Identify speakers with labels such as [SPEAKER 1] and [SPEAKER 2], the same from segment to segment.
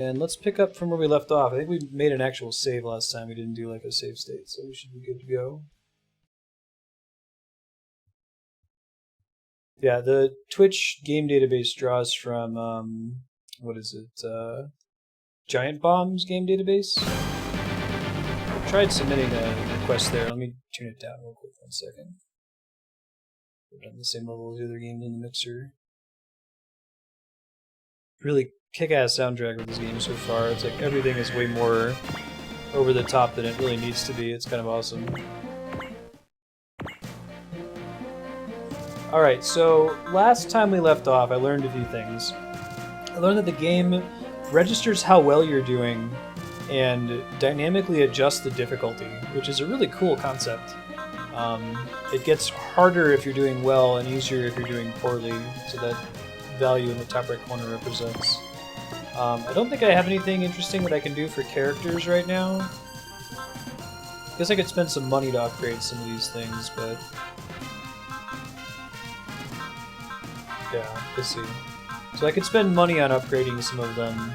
[SPEAKER 1] And let's pick up from where we left off. I think we made an actual save last time. We didn't do like a save state, so we should be good to go. Yeah, the Twitch game database draws from, what is it? Giant Bomb's game database? I tried submitting a request there. Let me tune it down real quick, 1 second. We're on the same level as the other games in the mixer. Really kick-ass soundtrack with this game so far. It's like everything is way more over the top than it really needs to be. It's kind of awesome. Alright, so last time we left off, I learned a few things. I learned that the game registers how well you're doing and dynamically adjusts the difficulty, which is a really cool concept. It gets harder if you're doing well and easier if you're doing poorly, so that value in the top right corner represents. I don't think I have anything interesting that I can do for characters right now. I guess I could spend some money to upgrade some of these things, but... yeah, let's see. So I could spend money on upgrading some of them.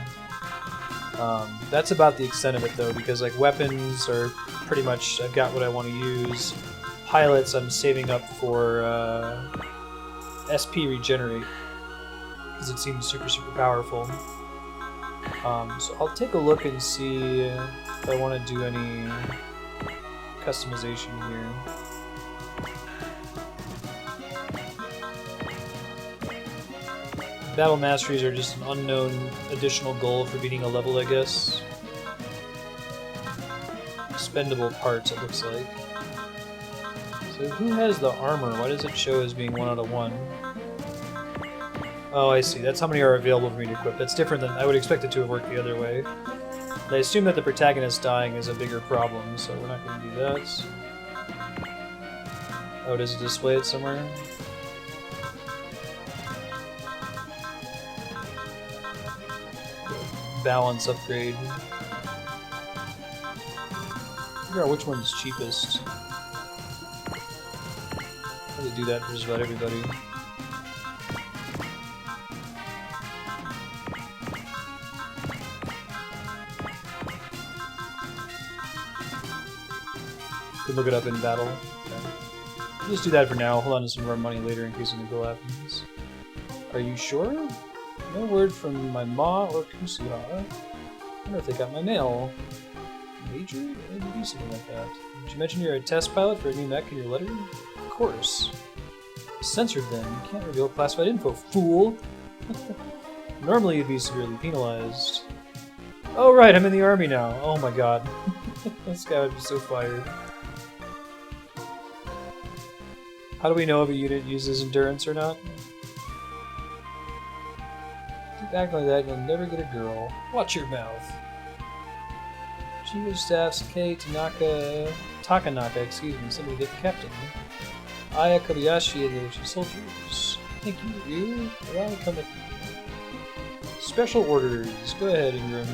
[SPEAKER 1] That's about the extent of it, though, because like weapons are pretty much... I've got what I want to use. Pilots I'm saving up for SP regenerate, because it seems super powerful. So I'll take a look and see if I want to do any customization here. Battle masteries are just an unknown additional goal for beating a level, I guess. Expendable parts, it looks like. So who has the armor? Why does it show as being 1 out of 1? Oh, I see. That's how many are available for me to equip. That's different than... I would expect it to have worked the other way. I assume that the protagonist dying is a bigger problem, so we're not going to do that. Oh, does it display it somewhere? Balance upgrade. Figure out which one's cheapest. Probably do that for just about everybody. Could look it up in battle. Okay. I'll just do that for now. Hold on to some of our money later in case something cool happens. Are you sure? No word from my ma or Kusuha. I wonder if they got my mail. Major? Maybe do something like that. Did you mention you're a test pilot for a new mech in your letter? Of course. Censored then. You can't reveal classified info, fool! Normally you'd be severely penalized. Oh right, I'm in the army now. Oh my god. This guy would be so fired. How do we know if a unit uses endurance or not? Keep acting like that and you'll never get a girl. Watch your mouth. Chief of Staff Sakei Takanaka, excuse me, somebody get the captain. Aya Kobayashi and the Ochi soldiers. Thank you, you. Around come with me. Special orders. Go ahead, Ingram.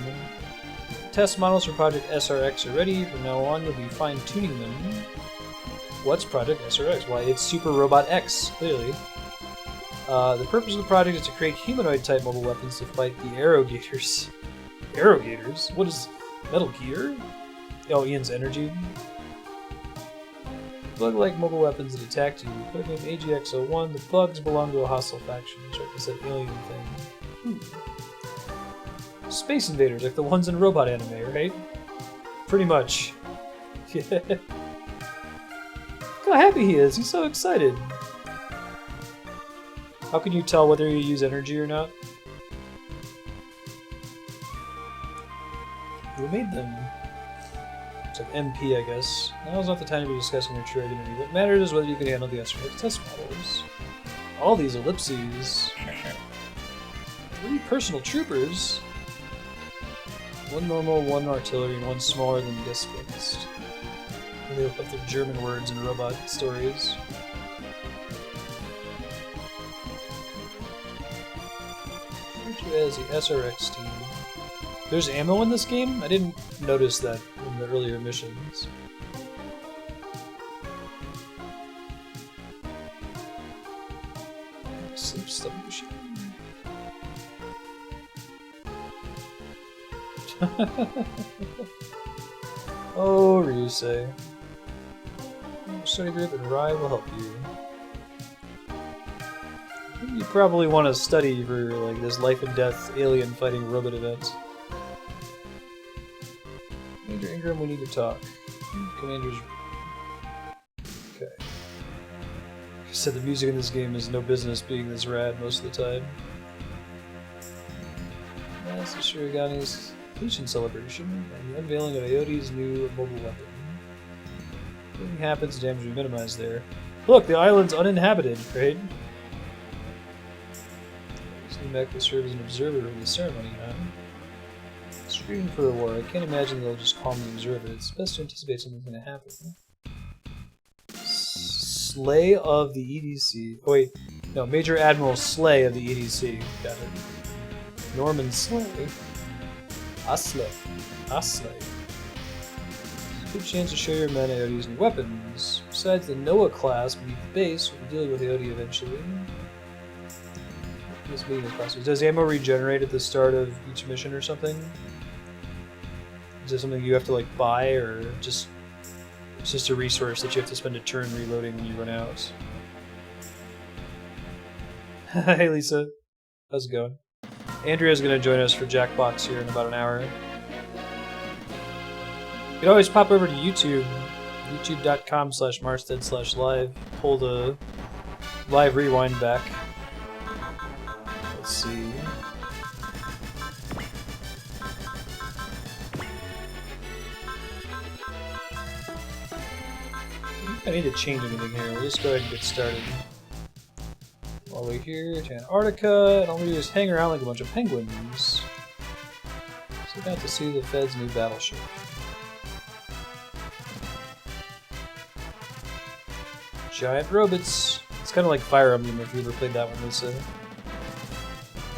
[SPEAKER 1] Test models for Project SRX are ready. From now on, you'll be fine-tuning them. What's Project SRX? Why, it's Super Robot X, clearly. The purpose of the project is to create humanoid-type mobile weapons to fight the Arrogators. Arrogators? What is Metal Gear? Oh, Ian's energy. Bug-like mobile weapons that attacked you. Code name AGX-01. The bugs belong to a hostile faction. Check this alien thing. Space invaders, like the ones in robot anime, right? Pretty much. Yeah. Look how happy he is. He's so excited. How can you tell whether you use energy or not? Who made them? It's like MP, I guess. Now's not the time to be discussing your true identity. What matters is whether you can handle the SRX test models. All these ellipses. 3 personal troopers. 1 normal, 1 artillery, and 1 smaller than displaced. They look up their German words in robot stories. As the SRX team. There's ammo in this game? I didn't notice that in the earlier missions. Sleep stuff machine. Oh, Ryusei. Study group and Rai will help you. You probably want to study for like this life and death alien fighting robot event. Commander Ingram, we need to talk. Commander's. Okay. I said the music in this game is no business being this rad most of the time. That's the Shirigani's completion celebration and the unveiling of Aoti's new mobile weapon. Nothing happens, damage will be minimized there. Look, the island's uninhabited, right? This new mech will serve as an observer of the ceremony, huh? Screaming for a war. I can't imagine they'll just calmly observe it. It's best to anticipate something's going to happen. Slay of the EDC. Oh wait, no, Major Admiral Slay of the EDC. Got it. Norman Slay. Aslay. Aslay. Good chance to show your men Aoti's new weapons. Besides the Noah class beneath the base, we'll be dealing with Aoti eventually. This meeting is possible. Does ammo regenerate at the start of each mission or something? Is it something you have to like buy, or just it's just a resource that you have to spend a turn reloading when you run out? Hey Lisa, how's it going? Andrea's going to join us for Jackbox here in about an hour. You can always pop over to YouTube, youtube.com/Marstead/live, pull the live rewind back. Let's see. I need to change anything here. We'll just go ahead and get started. All the way here to Antarctica, and all we do is hang around like a bunch of penguins. So we got to see the Fed's new battleship. Giant robots. It's kind of like Fire Emblem if you ever played that one, Lisa.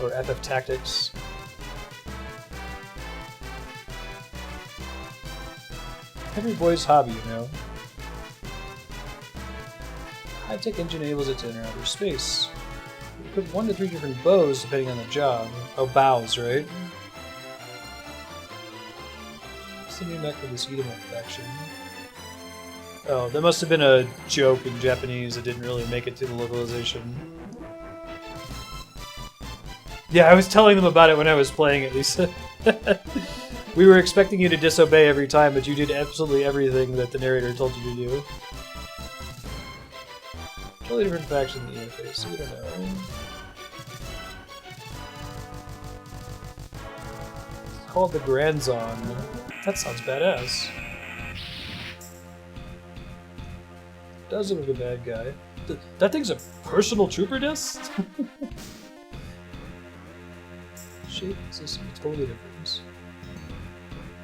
[SPEAKER 1] Or FF Tactics. Every boy's hobby, you know. High-tech engine enables it to enter outer space. You put 1 to 3 different bows depending on the job. Oh, bows, right? What's the new mech for this Edom faction? Oh, that must have been a joke in Japanese that didn't really make it to the localization. Yeah, I was telling them about it when I was playing it, Lisa. We were expecting you to disobey every time, but you did absolutely everything that the narrator told you to do. Totally different faction in the interface, so we don't know. It's called the Grandzon. That sounds badass. Does look like a bad guy. That thing's a personal trooper disc? Shape system totally different.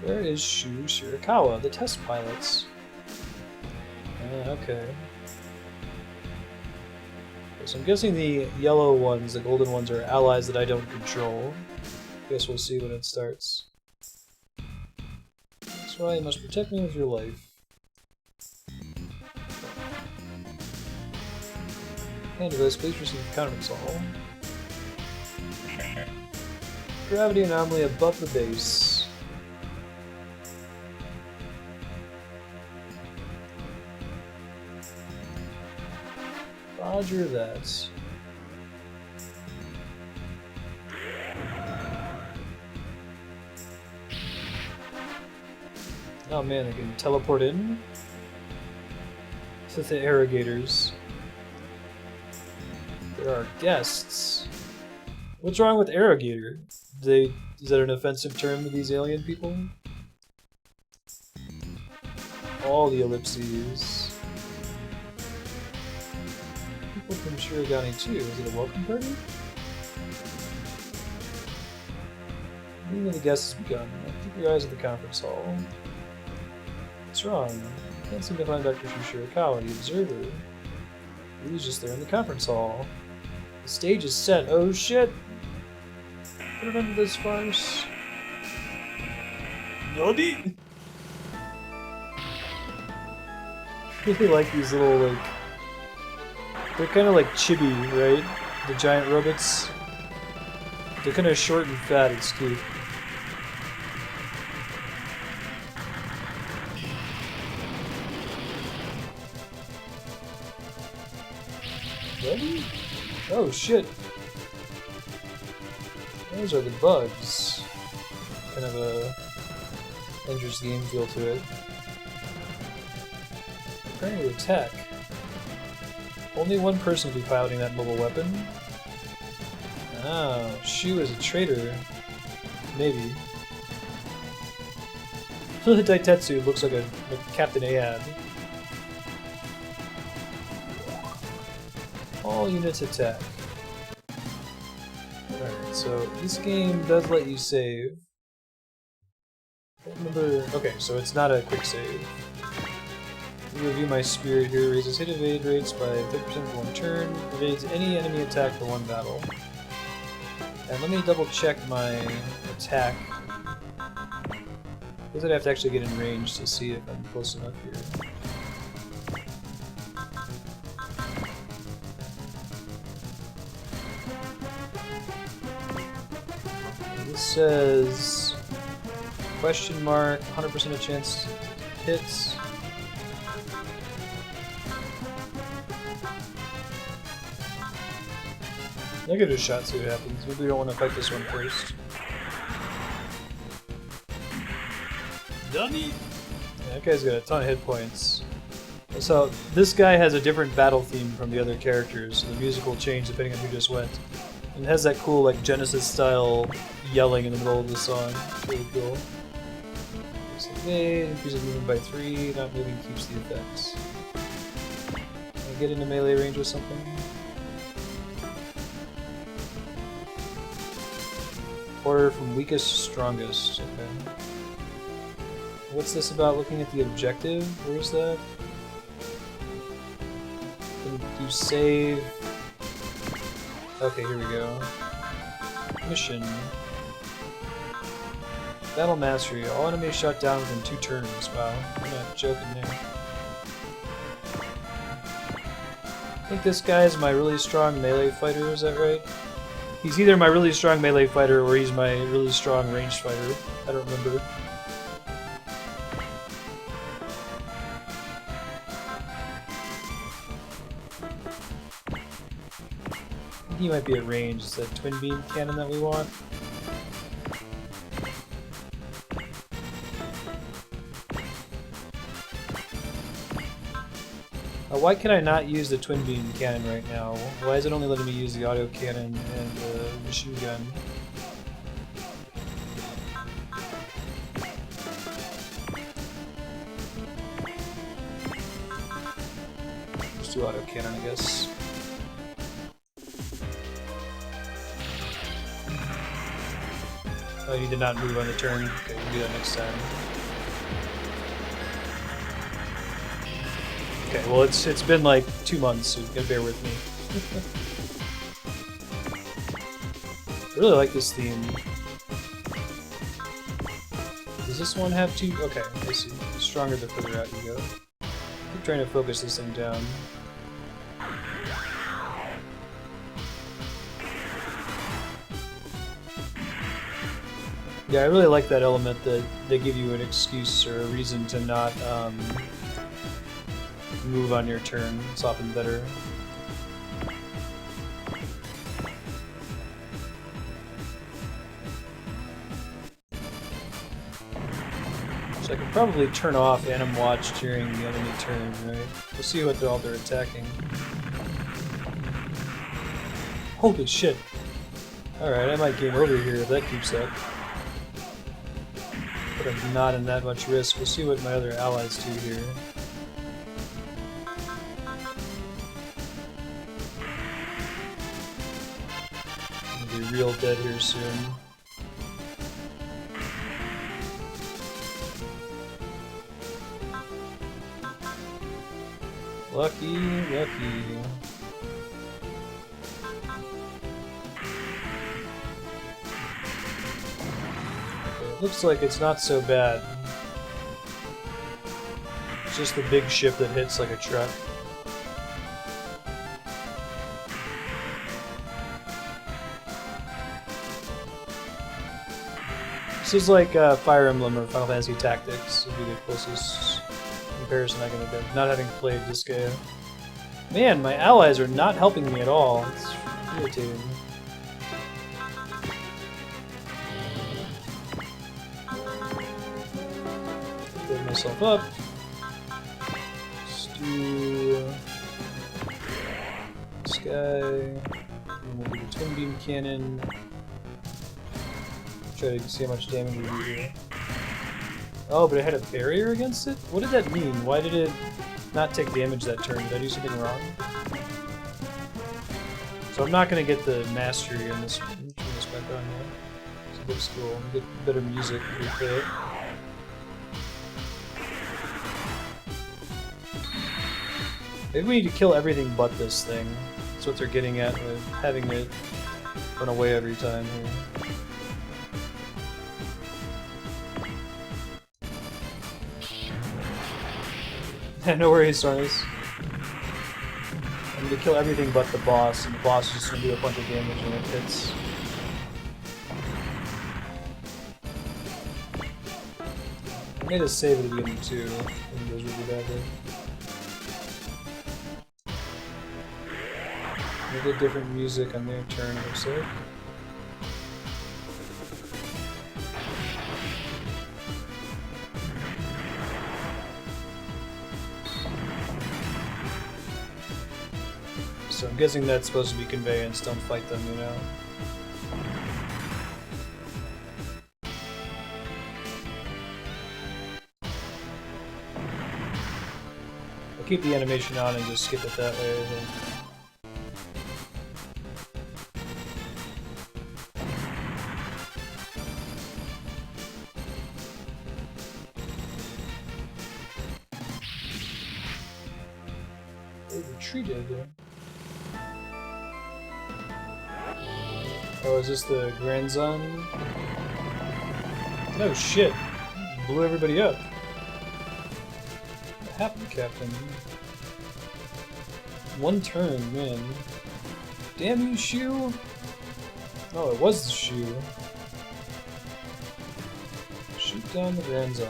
[SPEAKER 1] Where is Shu Shirakawa, the test pilots? Okay. So I'm guessing the yellow ones, the golden ones, are allies that I don't control. Guess we'll see when it starts. That's why you must protect me with your life. Hand device, please receive countermissile. Gravity anomaly above the base. Roger that. Oh man, I can teleport in? To the irrigators. There are guests. What's wrong with irrigator? Is that an offensive term to these alien people? All the ellipses. People from Shirogane too. Is it a welcome party? Meeting of the guests has begun. Keep your eyes at the conference hall. What's wrong? I can't seem to find Dr. Shirakawa, the observer. He was just there in the conference hall. The stage is set. Oh shit! Put it under this farce. Nodi! I really like these little, like... They're kind of like chibi, right? The giant robots. They're kind of short and fat, it's cute. Ready? Oh shit! Those are the bugs. Kind of a Ender's Game feel to it. Preparing to attack. Only one person will be piloting that mobile weapon. Oh, Shu is a traitor. Maybe. The Daitetsu looks like Captain Ahab. All units attack. Alright, so this game does let you save. Remember. Okay, so it's not a quick save. Review my spirit here. Raises hit evade rates by 30% for one turn. Evades any enemy attack for one battle. And let me double check my attack. Because I'd have to actually get in range to see if I'm close enough here. This says question mark, 100% of chance hits. I'll give it a shot, see what happens. Maybe we don't want to fight this one first. Dummy! Yeah, that guy's got a ton of hit points. So, this guy has a different battle theme from the other characters, so the music will change depending on who just went. And it has that cool, like, Genesis-style yelling in the middle of the song. It's really cool. Increases movement by 3, not moving keeps the effects. Can I get into melee range with something? Order from weakest to strongest. Okay. What's this about looking at the objective? Where's that? Can you save? Okay, here we go. Mission. Battle Mastery. All enemies shot down within 2 turns. Wow, I'm not joking there. I think this guy is my really strong melee fighter, is that right? He's either my really strong melee fighter or he's my really strong ranged fighter. I don't remember. I think he might be at range. It's that twin beam cannon that we want. Why can I not use the twin beam cannon right now? Why is it only letting me use the auto cannon and the machine gun? Let's do auto cannon, I guess. Oh, you did not move on the turn. Okay, we'll do that next time. Okay, well it's been like 2 months, so you gotta bear with me. I really like this theme. Does this one have 2? Okay, I see. The stronger the further out you go. Keep trying to focus this thing down. Yeah, I really like that element that they give you an excuse or a reason to not move on your turn. It's often better. So I can probably turn off Anim Watch during the enemy turn, right? We'll see what all they're attacking. Holy shit! Alright, I might game over here if that keeps up. But I'm not in that much risk. We'll see what my other allies do here. Real dead here soon. Lucky, lucky. Okay, it looks like it's not so bad. It's just the big ship that hits like a truck. This is like Fire Emblem or Final Fantasy Tactics would be the closest comparison I can think of, not having played this game. Man, my allies are not helping me at all. It's irritating. Build myself up. Let's do this guy. And we'll do the twin beam cannon. Try to see how much damage we do here. Oh, but it had a barrier against it? What did that mean? Why did it not take damage that turn? Did I do something wrong? So I'm not going to get the mastery on this one. Turn this back on now. It's a bit cool. Get better music if we play it. Maybe we need to kill everything but this thing. That's what they're getting at with having it run away every time here. No worries, Sarnis. I'm gonna kill everything but the boss, and the boss is just gonna do a bunch of damage when it hits. I made a save at the beginning too. It goes really badly. Maybe a different music on their turn, it looks like. So I'm guessing that's supposed to be conveyance, don't fight them, you know? I'll keep the animation on and just skip it that way, I think. They retreated. Oh, is this the grandson? No shit. Blew everybody up. What happened, Captain? One turn, man. Damn you, Shu! Oh, it was the Shu. Shoot down the grandson.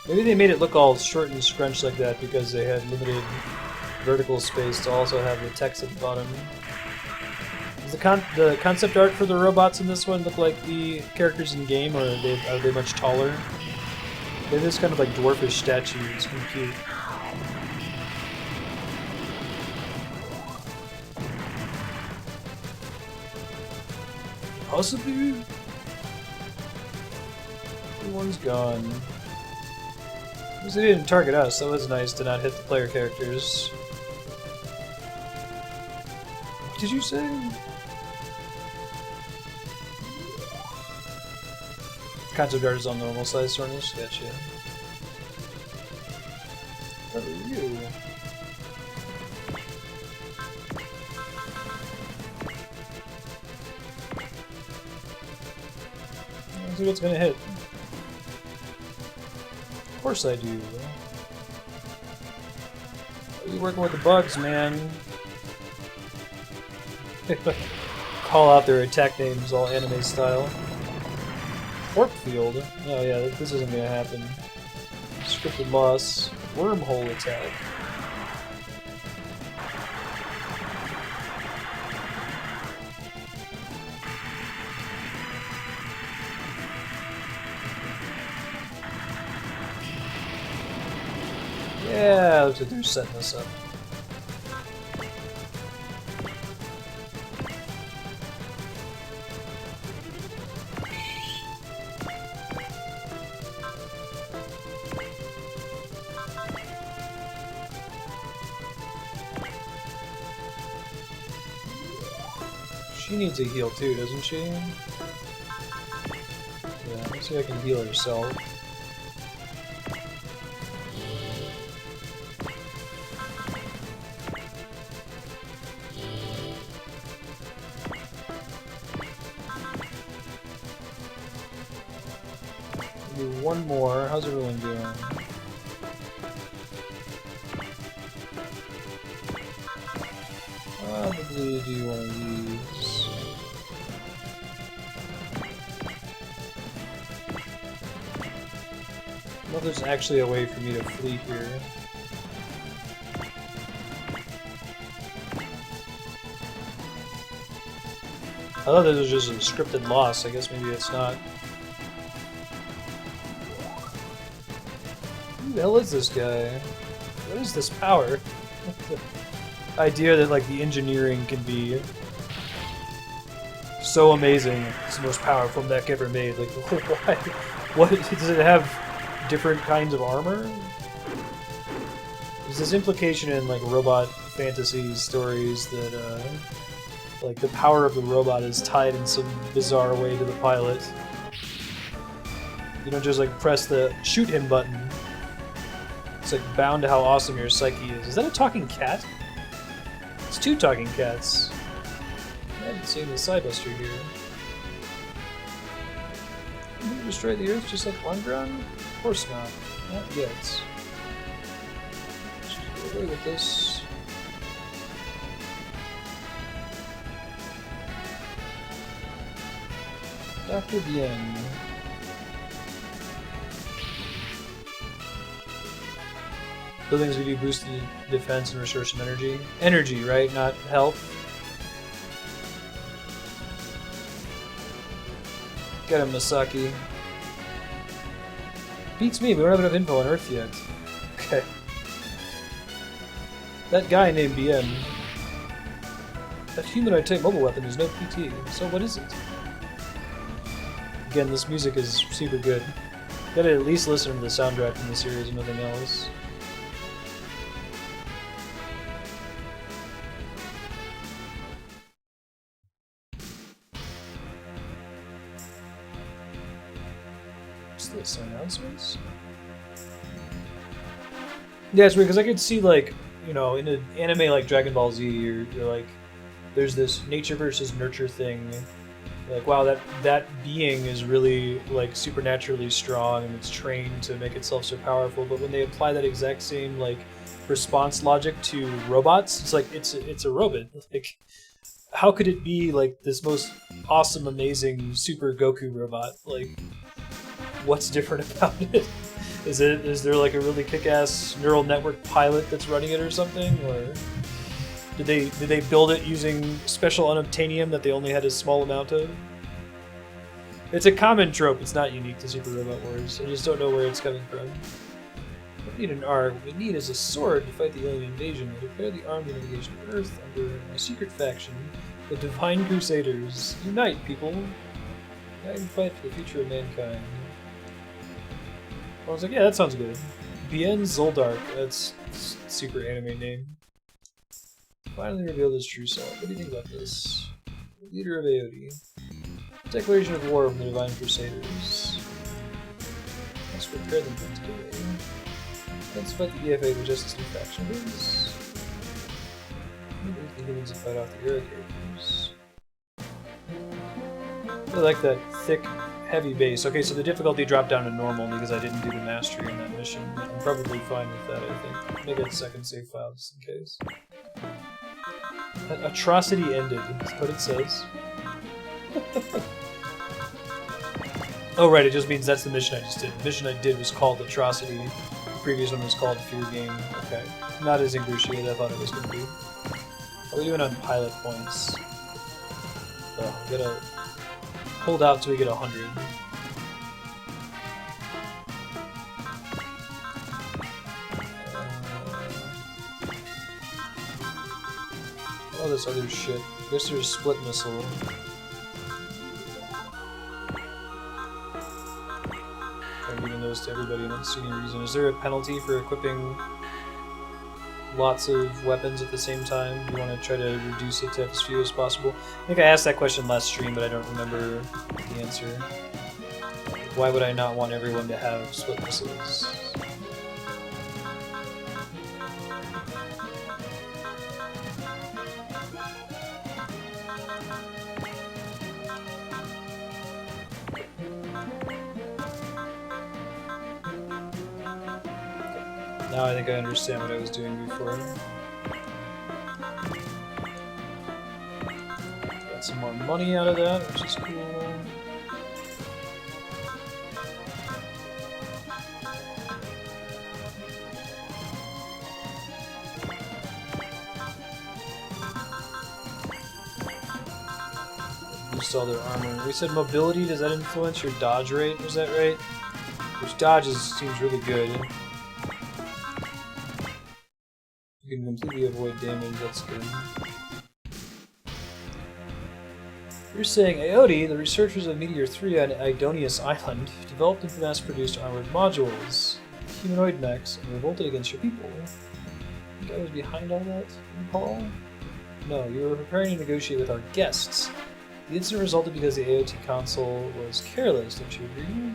[SPEAKER 1] Maybe they made it look all short and scrunched like that because they had limited vertical space to also have the text at the bottom. Does the concept art for the robots in this one look like the characters in game, or are they much taller? They're this kind of like dwarfish statue. It's kind of cute. Possibly. Everyone's gone. Because they didn't target us, that was nice to not hit the player characters. What did you say? Concept art is on normal size, Sornish? Gotcha. What are you? Let's see what's gonna hit. Of course I do. You working with the bugs, man. Call out their attack names all anime style. Warp field? Oh yeah, this isn't gonna happen. Scripted loss. Wormhole attack. Yeah, looks like they're setting us up. She needs a heal too, doesn't she? Yeah, let's see if I can heal herself. Do one more. How's everyone doing? Probably do one of these. Well, there's actually a way for me to flee here. I thought this was just a scripted loss. I guess maybe it's not. Who the hell is this guy? What is this power? The idea that like the engineering can be so amazing. It's the most powerful mech ever made. Like, why? What does it have? Different kinds of armor? There's this implication in like robot fantasy stories that like the power of the robot is tied in some bizarre way to the pilot. You don't just like press the shoot him button. It's like bound to how awesome your psyche is. Is that a talking cat? It's two talking cats. I haven't seen the Sidebuster here. Can you destroy the Earth just like Lundgren? Of course not. Not yet. Let's just go away with this. Dr. Bien. Buildings we do boost the defense and restore some energy. Energy, right? Not health. Get him, Masaki. Beats me, we don't have enough info on Earth yet. Okay. That guy named BM. That humanoid type mobile weapon is no PT, so what is it? Again, this music is super good. Gotta at least listen to the soundtrack from the series and nothing else. What's this, announcements? Yeah, it's weird, because I could see, like, you know, in an anime like Dragon Ball Z, you're like, there's this nature versus nurture thing. Like, wow, that being is really, like, supernaturally strong, and it's trained to make itself so powerful, but when they apply that exact same, like, response logic to robots, it's like, it's a robot. Like, how could it be, like, this most awesome, amazing, super Goku robot? Like, what's different about it? Is there, like, a really kick-ass neural network pilot that's running it or something, or... Did they build it using special unobtainium that they only had a small amount of? It's a common trope, it's not unique to Super Robot Wars. I just don't know where it's coming from. We need an arm. What we need is a sword to fight the alien invasion. We declare the armed invasion of Earth under a secret faction, the Divine Crusaders. Unite, people! Unite and fight for the future of mankind. I was like, yeah, that sounds good. Bien Zoldark. That's a super anime name. Finally revealed his true self. What do you think about this? Leader of Aodi. Declaration of war from the Divine Crusaders. Let's prepare them for today. Let's fight the EFA, the Justice League factions. The humans to fight off the Irrigators. I like that thick, heavy base. Okay, so the difficulty dropped down to normal because I didn't do the mastery in that mission. I'm probably fine with that, I think. Make a second save file just in case. Atrocity ended, that's what it says. Oh right, it just means that's the mission I just did. The mission I did was called Atrocity. The previous one was called Fear Game. Okay. Not as ingratiated as I thought it was going to be. How are we doing on pilot points? Oh, we gotta hold out till we get 100. Oh, this other shit. I guess there's split missile. I'm giving those to everybody, I don't see any reason. Is there a penalty for equipping lots of weapons at the same time? Do you want to try to reduce it to as few as possible? I think I asked that question last stream, but I don't remember the answer. Why would I not want everyone to have split missiles? Now I think I understand what I was doing before. Got some more money out of that, which is cool. boost all their armor. We said mobility, does that influence your dodge rate? Was that right? Which dodges seems really good. You can completely avoid damage, that's good. You're saying Aote, the researchers of Meteor 3 on Idonius Island, developed and mass-produced armored modules, humanoid mechs, and revolted against your people. I think I was behind all that, Paul? No, you were preparing to negotiate with our guests. The incident resulted because the AOT console was careless, don't you agree?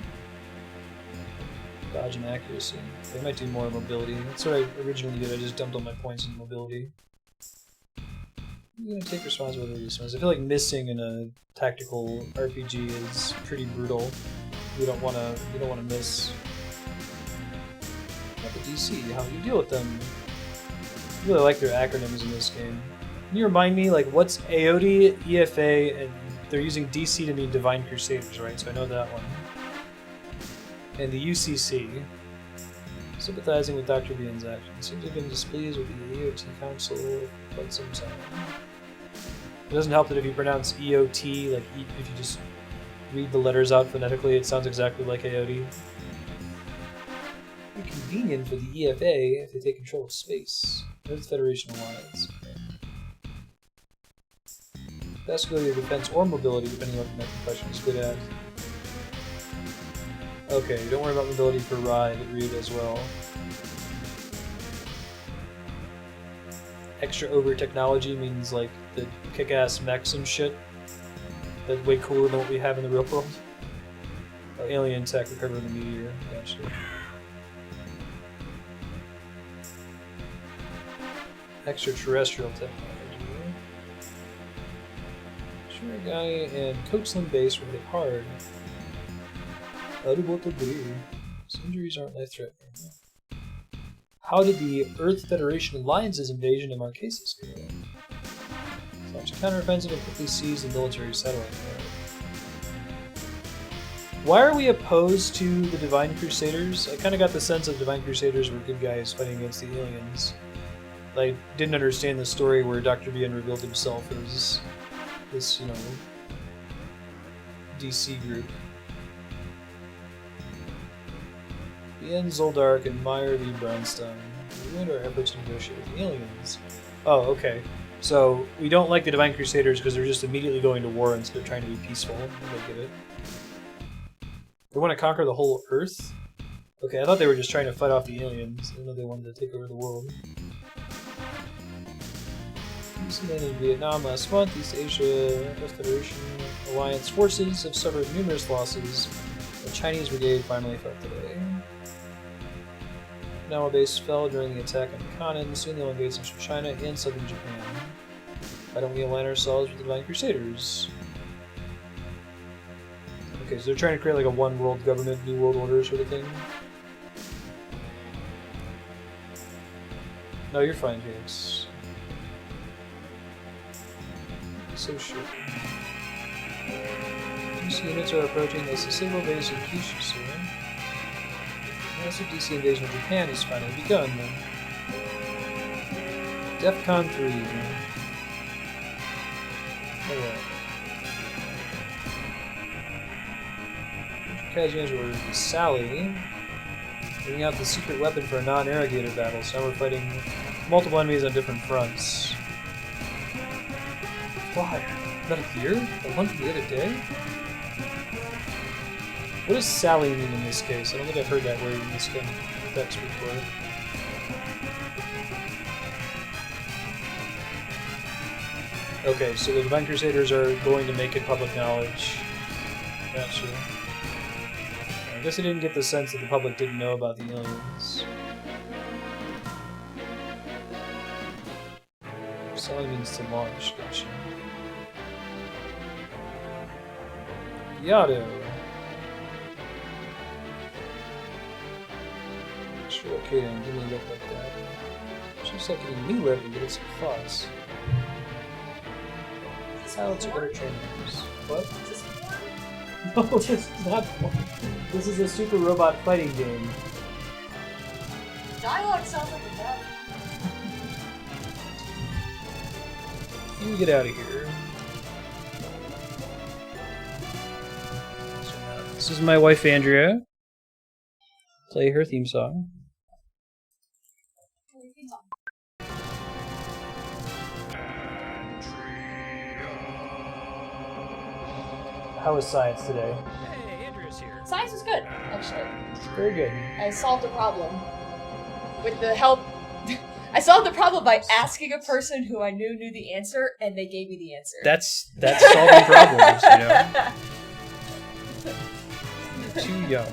[SPEAKER 1] Dodge and accuracy. They might do more mobility. That's what I originally did, I just dumped all my points in mobility. I'm gonna take responsibility for this one. I feel like missing in a tactical RPG is pretty brutal. You don't wanna miss. Not the DC, how do you deal with them? I really like their acronyms in this game. Can you remind me, like, what's AOD, EFA, and they're using DC to mean Divine Crusaders, right? So I know that one. And the UCC. Sympathizing with Dr. Bean's actions. Seems to have been displeased with the EOT Council for quite some time. It doesn't help that if you pronounce EOT, like if you just read the letters out phonetically, it sounds exactly like AOD. It'd be convenient for the EFA if they take control of space. Earth Federation Alliance. Vascular defense or mobility, depending on what the next question is good at. Okay, don't worry about mobility for Ride, read as well. Extra over technology means like the kick-ass mechs and shit. That's way cooler than what we have in the real world. Oh, alien tech recovered the meteor. Gotcha. Extraterrestrial technology. Sure, guy and Coachland base were hit hard. Audible to be. His injuries aren't life-threatening. How did the Earth Federation Alliance's invasion of Marquesas go? Launched a counteroffensive and quickly seized the military satellite. Why are we opposed to the Divine Crusaders? I kind of got the sense that Divine Crusaders were good guys fighting against the aliens. I didn't understand the story where Dr. Bien revealed himself as this, you know, DC group. Bien, Zoldark, and Meyer v. Brownstone. We ruined our efforts to negotiate with the aliens. Oh, okay. So, we don't like the Divine Crusaders because they're just immediately going to war instead of trying to be peaceful. I get it. They want to conquer the whole Earth? Okay, I thought they were just trying to fight off the aliens. I didn't know they wanted to take over the world. DC landed in Vietnam last month. East Asia Federation Alliance forces have suffered numerous losses. The Chinese brigade finally fought today. Okinawa base fell during the attack on Kannon. Soon they'll invade central China and southern Japan. Why don't we align ourselves with the Divine Crusaders? Okay, so they're trying to create like a one world government, new world order sort of thing. No, you're fine, James. So sure. DC units are approaching the Sasebo base in Kyushu soon. Massive DC invasion of Japan has finally begun. DEFCON 3. Alright. Kajian's orders with Sally, bringing out the secret weapon for a non-irrigator battle, so now we're fighting multiple enemies on different fronts. Why? Not a deer? The one from the other day? What does Sally mean in this case? I don't think I've heard that word in this game text before. Okay, so the Divine Crusaders are going to make it public knowledge. Gotcha. I guess I didn't get the sense that the public didn't know about the aliens. Sally means to launch, gotcha. Yado. Sure, okay, then give me a look like that. It's just like getting me lip and getting some thoughts. Silence are better trainers. What? No, this is not one. This is a super robot fighting game.
[SPEAKER 2] Dialogue sounds like a bad.
[SPEAKER 1] You get out of here. This is my wife Andrea. Play her theme song. How was science today?
[SPEAKER 2] Hey, Andrea's here.
[SPEAKER 3] Science was good, actually.
[SPEAKER 1] Very good.
[SPEAKER 3] I solved a problem. With the help... I solved the problem by asking a person who I knew the answer, and they gave me the answer.
[SPEAKER 1] That's solving problems, you know? Too young.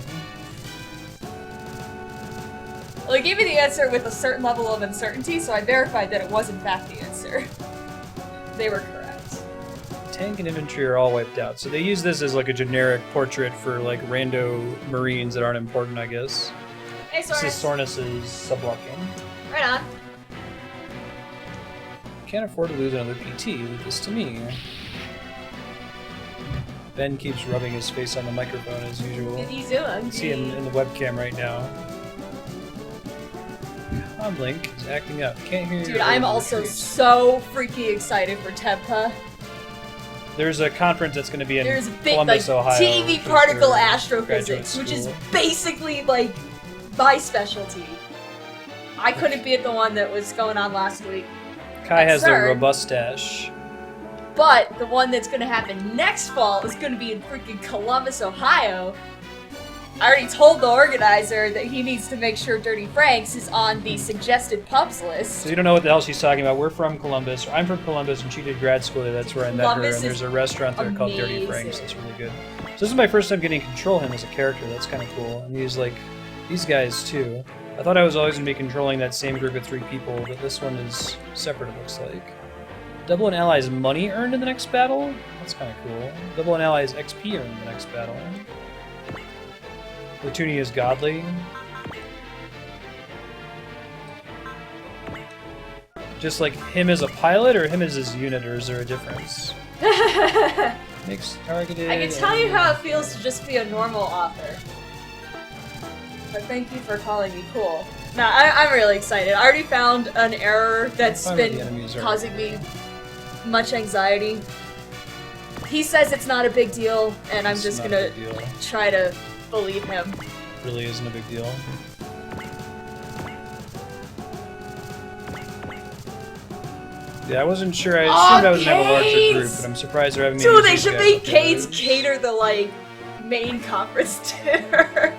[SPEAKER 3] Well, they gave me the answer with a certain level of uncertainty, so I verified that it was in fact the answer. They were correct.
[SPEAKER 1] Tank and infantry are all wiped out, so they use this as like a generic portrait for like rando marines that aren't important, I guess.
[SPEAKER 3] Hey, Sornus.
[SPEAKER 1] This is Sornus' sublocking.
[SPEAKER 3] Right on.
[SPEAKER 1] Can't afford to lose another PT. Leave this to me. Ben keeps rubbing his face on the microphone as usual.
[SPEAKER 3] What are you doing?
[SPEAKER 1] See him in the webcam right now. Come on, Link is acting up. Can't hear you.
[SPEAKER 3] Dude, I'm also so freaking excited for TEPA.
[SPEAKER 1] There's a conference that's going to be in
[SPEAKER 3] There's a big,
[SPEAKER 1] Columbus,
[SPEAKER 3] like,
[SPEAKER 1] Ohio.
[SPEAKER 3] TV particle
[SPEAKER 1] for
[SPEAKER 3] astrophysics,
[SPEAKER 1] graduate
[SPEAKER 3] which is
[SPEAKER 1] school.
[SPEAKER 3] basically, like, my specialty. I couldn't be at the one that was going on last week.
[SPEAKER 1] Kai has the
[SPEAKER 3] CERN.
[SPEAKER 1] robust stash.
[SPEAKER 3] But the one that's gonna happen next fall is gonna be in freaking Columbus, Ohio. I already told the organizer that he needs to make sure Dirty Franks is on the suggested pubs list.
[SPEAKER 1] So you don't know what the hell she's talking about. We're from Columbus. I'm from Columbus, and she did grad school there. That's where I met her.
[SPEAKER 3] Columbus
[SPEAKER 1] And there's
[SPEAKER 3] is
[SPEAKER 1] a restaurant there called Dirty
[SPEAKER 3] amazing.
[SPEAKER 1] Franks. That's really good. So this is my first time getting to control him as a character. That's kind of cool. And he's like these guys too. I thought I was always going to be controlling that same group of 3 people, but this one is separate, it looks like. Double an ally's money earned in the next battle? That's kind of cool. Double an ally's XP earned in the next battle. Latunia is godly. Just like him as a pilot, or him as his unit, or is there a difference? Makes targeted...
[SPEAKER 3] I can tell you how it feels to just be a normal author. But thank you for calling me cool. No, I'm really excited. I already found an error that's
[SPEAKER 1] Fine with the
[SPEAKER 3] been
[SPEAKER 1] enemies are-
[SPEAKER 3] causing me much anxiety. He says it's not a big deal, and I'm
[SPEAKER 1] It's
[SPEAKER 3] just
[SPEAKER 1] not
[SPEAKER 3] gonna
[SPEAKER 1] a big deal.
[SPEAKER 3] try to believe him.
[SPEAKER 1] Really isn't a big deal. Yeah, I wasn't sure. I assumed I was gonna have a larger group,
[SPEAKER 3] Canes!
[SPEAKER 1] but I'm surprised they're having me
[SPEAKER 3] Dude,
[SPEAKER 1] use
[SPEAKER 3] they
[SPEAKER 1] these
[SPEAKER 3] should
[SPEAKER 1] guys
[SPEAKER 3] make
[SPEAKER 1] with
[SPEAKER 3] Canes
[SPEAKER 1] others.
[SPEAKER 3] cater the, like, main conference dinner.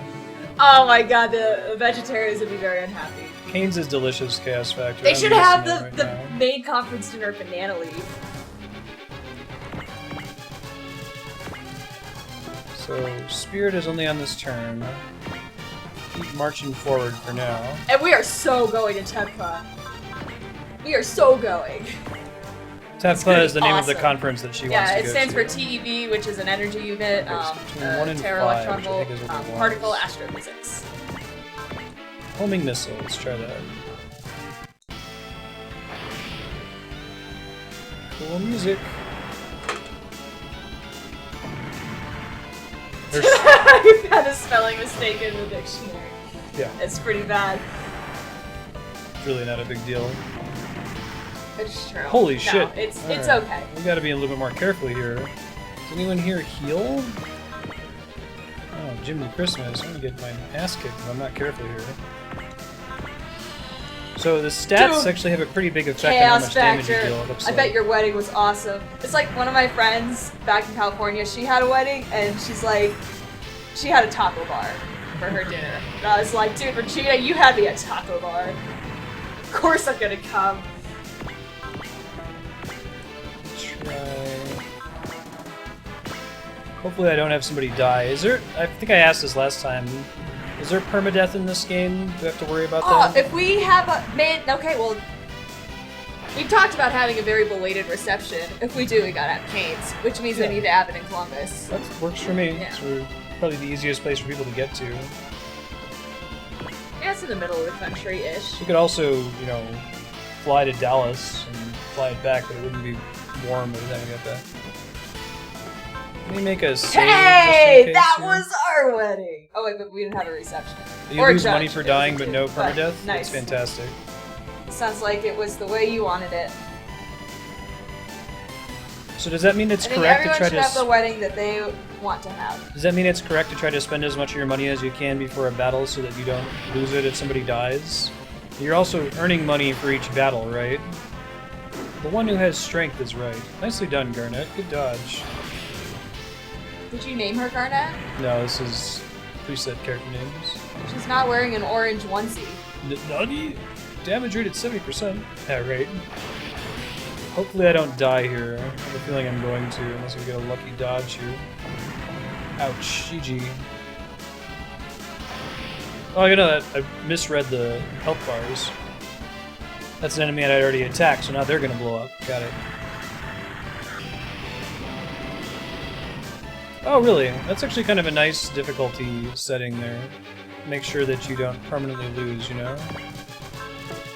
[SPEAKER 3] Oh my god, the vegetarians would be very unhappy.
[SPEAKER 1] Canes is delicious chaos factor.
[SPEAKER 3] They
[SPEAKER 1] I'm
[SPEAKER 3] should
[SPEAKER 1] using
[SPEAKER 3] have
[SPEAKER 1] it
[SPEAKER 3] the,
[SPEAKER 1] right
[SPEAKER 3] the
[SPEAKER 1] now.
[SPEAKER 3] main conference dinner banana leaf.
[SPEAKER 1] So Spirit is only on this turn. Keep marching forward for now.
[SPEAKER 3] And we are so going to Teppa. We are so going.
[SPEAKER 1] Teppa
[SPEAKER 3] gonna
[SPEAKER 1] is the name of the
[SPEAKER 3] awesome.
[SPEAKER 1] conference that she wants
[SPEAKER 3] Yeah,
[SPEAKER 1] to
[SPEAKER 3] it
[SPEAKER 1] go
[SPEAKER 3] stands
[SPEAKER 1] to.
[SPEAKER 3] for TEV, which is an energy unit,
[SPEAKER 1] Okay, so between 1 and
[SPEAKER 3] terra
[SPEAKER 1] 5,
[SPEAKER 3] electron
[SPEAKER 1] which I
[SPEAKER 3] volt,
[SPEAKER 1] think is what we want.
[SPEAKER 3] particle astrophysics.
[SPEAKER 1] Homing missile, let's try that. Cool music. There's,
[SPEAKER 3] I found a spelling mistake in the dictionary.
[SPEAKER 1] yeah,
[SPEAKER 3] It's pretty bad.
[SPEAKER 1] it's really not a big deal.
[SPEAKER 3] It's true.
[SPEAKER 1] Holy
[SPEAKER 3] No,
[SPEAKER 1] shit.
[SPEAKER 3] it's
[SPEAKER 1] Alright.
[SPEAKER 3] okay.
[SPEAKER 1] We gotta be a little bit more careful here. Does anyone here heal? Oh, Jimmy Christmas. I'm gonna get my ass kicked if I'm not careful here. So the stats
[SPEAKER 3] Dude.
[SPEAKER 1] actually have a pretty big effect on how
[SPEAKER 3] Chaos
[SPEAKER 1] much damage you
[SPEAKER 3] factor.
[SPEAKER 1] deal, it looks
[SPEAKER 3] I
[SPEAKER 1] like.
[SPEAKER 3] bet your wedding was awesome. It's like one of my friends back in California, she had a wedding and she's like, she had a taco bar for her dinner. And I was like, dude, Regina, you had me at taco bar. Of course I'm gonna come.
[SPEAKER 1] Try... Hopefully I don't have somebody die. Is there... I think I asked this last time. Is there permadeath in this game? Do I have to worry about
[SPEAKER 3] Oh,
[SPEAKER 1] that?
[SPEAKER 3] if we have a man, okay, well, we talked about having a very belated reception. If we do, we gotta have Canes, which means
[SPEAKER 1] Yeah.
[SPEAKER 3] they need to have it in Columbus.
[SPEAKER 1] That works for me.
[SPEAKER 3] Yeah.
[SPEAKER 1] It's probably the easiest place for people to get to.
[SPEAKER 3] Yeah, it's in the middle of the country-ish.
[SPEAKER 1] You could also, you know, fly to Dallas and fly it back, but it wouldn't be warm by the time you get back. Let me make a save.
[SPEAKER 3] Hey,
[SPEAKER 1] just in case
[SPEAKER 3] that
[SPEAKER 1] here.
[SPEAKER 3] was our wedding. Oh wait, but we didn't have a reception.
[SPEAKER 1] You
[SPEAKER 3] or a
[SPEAKER 1] lose
[SPEAKER 3] judge.
[SPEAKER 1] money for
[SPEAKER 3] It was
[SPEAKER 1] dying,
[SPEAKER 3] a
[SPEAKER 1] but
[SPEAKER 3] two,
[SPEAKER 1] no permadeath?
[SPEAKER 3] Nice.
[SPEAKER 1] That's fantastic.
[SPEAKER 3] Sounds like it was the way you wanted it.
[SPEAKER 1] So does that mean it's
[SPEAKER 3] I think
[SPEAKER 1] correct to
[SPEAKER 3] everyone
[SPEAKER 1] try
[SPEAKER 3] should
[SPEAKER 1] to?
[SPEAKER 3] have the wedding that they want to have.
[SPEAKER 1] Does that mean it's correct to try to spend as much of your money as you can before a battle so that you don't lose it if somebody dies? You're also earning money for each battle, right? The one who has strength is right. Nicely done, Garnet. Good dodge.
[SPEAKER 3] Did you name her Garnet?
[SPEAKER 1] No, this is preset character names.
[SPEAKER 3] She's not wearing an orange onesie.
[SPEAKER 1] Nutty? Damage rate at 70%. Yeah, right. Hopefully I don't die here. I have a feeling I'm going to, unless we get a lucky dodge here. Ouch. GG. Oh, you know that I misread the health bars. That's an enemy that I already attacked, so now they're gonna blow up. Got it. Oh, really? That's actually kind of a nice difficulty setting there. Make sure that you don't permanently lose, you know?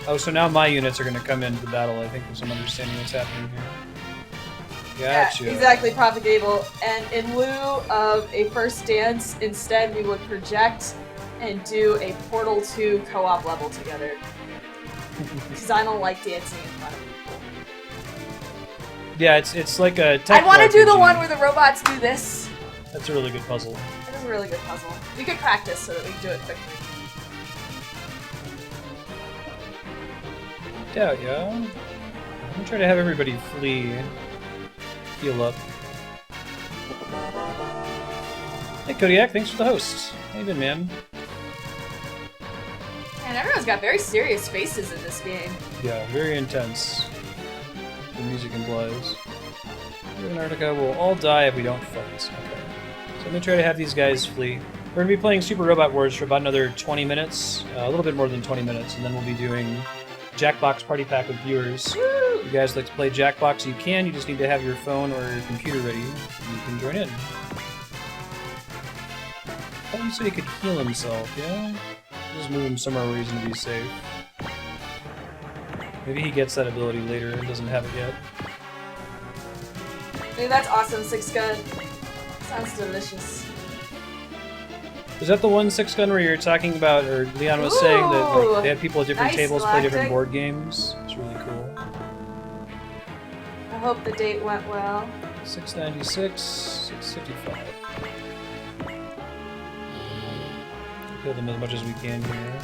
[SPEAKER 1] Oh, so now my units are gonna come into the battle, I think, if I'm understanding what's happening here. Gotcha.
[SPEAKER 3] Yeah, exactly, Prophet Gable. And in lieu of a first dance, instead we would project and do a Portal 2 co-op level together. Because I don't like dancing in front of people.
[SPEAKER 1] Yeah, it's like a
[SPEAKER 3] I want to do the
[SPEAKER 1] RPG.
[SPEAKER 3] one where the robots do this.
[SPEAKER 1] That's a really good puzzle.
[SPEAKER 3] That is a really good puzzle. We could practice so that we can do it quickly.
[SPEAKER 1] Yeah. I'm gonna try to have everybody flee. Heal up. Hey Kodiak, thanks for the host. How you been, man?
[SPEAKER 3] And everyone's got very serious faces in this game.
[SPEAKER 1] Yeah, very intense. The music implies. Antarctica will all die if we don't fight. Okay. So I'm gonna try to have these guys flee. We're gonna be playing Super Robot Wars for about another 20 minutes, a little bit more than 20 minutes, and then we'll be doing Jackbox Party Pack with viewers.
[SPEAKER 3] Woo!
[SPEAKER 1] If you guys like to play Jackbox, you can. You just need to have your phone or your computer ready, and you can join in. Oh, you said he could heal himself, yeah? Just move him somewhere where he's gonna be safe. Maybe he gets that ability later and doesn't have it yet.
[SPEAKER 3] Dude, that's awesome, 6-gun. Sounds delicious.
[SPEAKER 1] Is that the one 6-gun where you're talking about, or Leon was saying that like, they had people at different
[SPEAKER 3] Nice,
[SPEAKER 1] tables play different
[SPEAKER 3] Galactic.
[SPEAKER 1] board games? It's really cool.
[SPEAKER 3] I hope the date went well.
[SPEAKER 1] 696, 655. Kill them as much as we can here.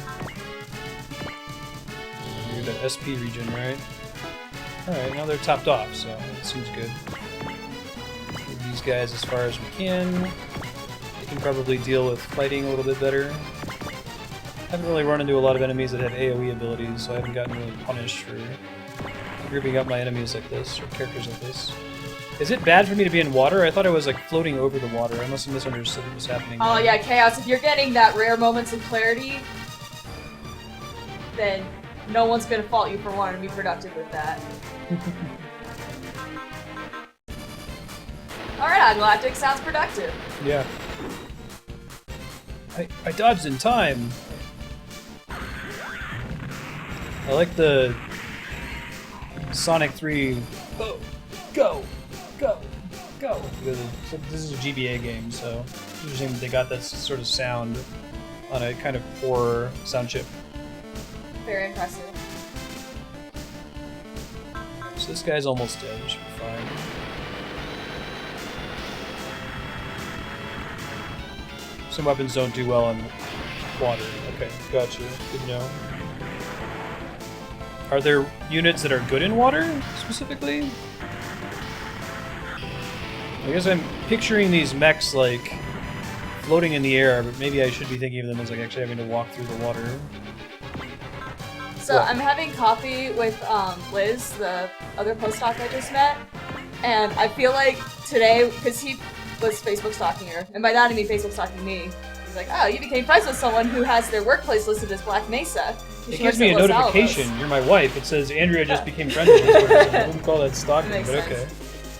[SPEAKER 1] You're the SP region, right? Alright, now they're topped off, so it seems good. Move these guys as far as we can. They can probably deal with fighting a little bit better. Haven't really run into a lot of enemies that have AoE abilities, so I haven't gotten really punished for grouping up my enemies like this, or characters like this. Is it bad for me to be in water? I thought I was like floating over the water. I must have misunderstood what was happening.
[SPEAKER 3] Oh yeah, Chaos, if you're getting that rare moments of clarity, then no one's gonna fault you for wanting to be productive with that. Alright, Galactic, sounds productive.
[SPEAKER 1] Yeah. I dodged in time. I like the Sonic 3 go. Because this is a GBA game, so it's interesting that they got that sort of sound on a kind of poor sound chip.
[SPEAKER 3] Very impressive.
[SPEAKER 1] So this guy's almost dead, we should be fine. Some weapons don't do well in water. Okay, gotcha. Good to know. Are there units that are good in water, specifically? I guess I'm picturing these mechs, like, floating in the air, but maybe I should be thinking of them as, like, actually having to walk through the water.
[SPEAKER 3] So
[SPEAKER 1] What?
[SPEAKER 3] I'm having coffee with Liz, the other postdoc I just met, and I feel like today, because he was Facebook stalking her, and by that I mean Facebook stalking me. He's like, oh, you became friends with someone who has their workplace listed as Black Mesa.
[SPEAKER 1] It
[SPEAKER 3] She
[SPEAKER 1] gives
[SPEAKER 3] works
[SPEAKER 1] me
[SPEAKER 3] at
[SPEAKER 1] a
[SPEAKER 3] Los
[SPEAKER 1] notification.
[SPEAKER 3] Alamos."
[SPEAKER 1] You're my wife. It says Andrea just became friends with this person. I wouldn't call that stalking,
[SPEAKER 3] That makes
[SPEAKER 1] but
[SPEAKER 3] sense.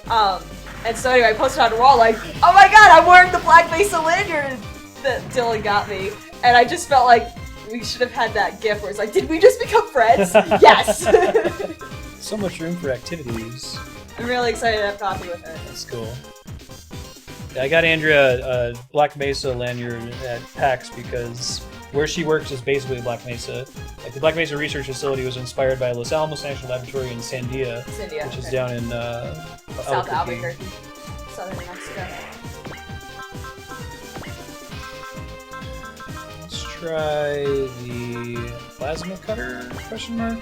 [SPEAKER 1] okay.
[SPEAKER 3] And so anyway, I posted on the wall like, oh my god, I'm wearing the Black Mesa lanyard that Dylan got me. And I just felt like we should have had that gif where it's like, did we just become friends? Yes!
[SPEAKER 1] So much room for activities.
[SPEAKER 3] I'm really excited to have coffee with her.
[SPEAKER 1] That's cool. Yeah, I got Andrea a Black Mesa lanyard at PAX because where she works is basically Black Mesa, Like the Black Mesa Research Facility was inspired by Los Alamos National Laboratory in Sandia, which is down in
[SPEAKER 3] South Albuquerque, southern Mexico.
[SPEAKER 1] Let's try the plasma cutter? Question mark.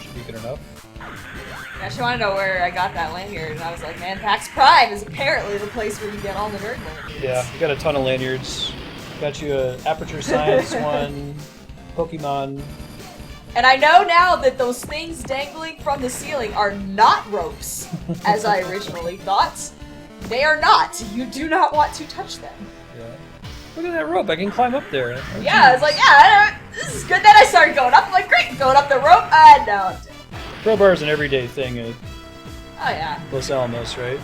[SPEAKER 1] Should be good enough.
[SPEAKER 3] Yeah, she wanted to know where I got that lanyard, and I was like, man, PAX Prime is apparently the place where you get all the nerd lanyards.
[SPEAKER 1] Yeah, we got a ton of lanyards. Got you a Aperture Science one, Pokemon.
[SPEAKER 3] And I know now that those things dangling from the ceiling are not ropes, as I originally thought. They are not. You do not want to touch them.
[SPEAKER 1] Yeah. Look at that rope. I can climb up there. Oh,
[SPEAKER 3] yeah, it's like, yeah, this is good. Then I started going up. I'm like, great, going up the rope. No.
[SPEAKER 1] Crowbar is an everyday thing at
[SPEAKER 3] yeah.
[SPEAKER 1] Los Alamos, right?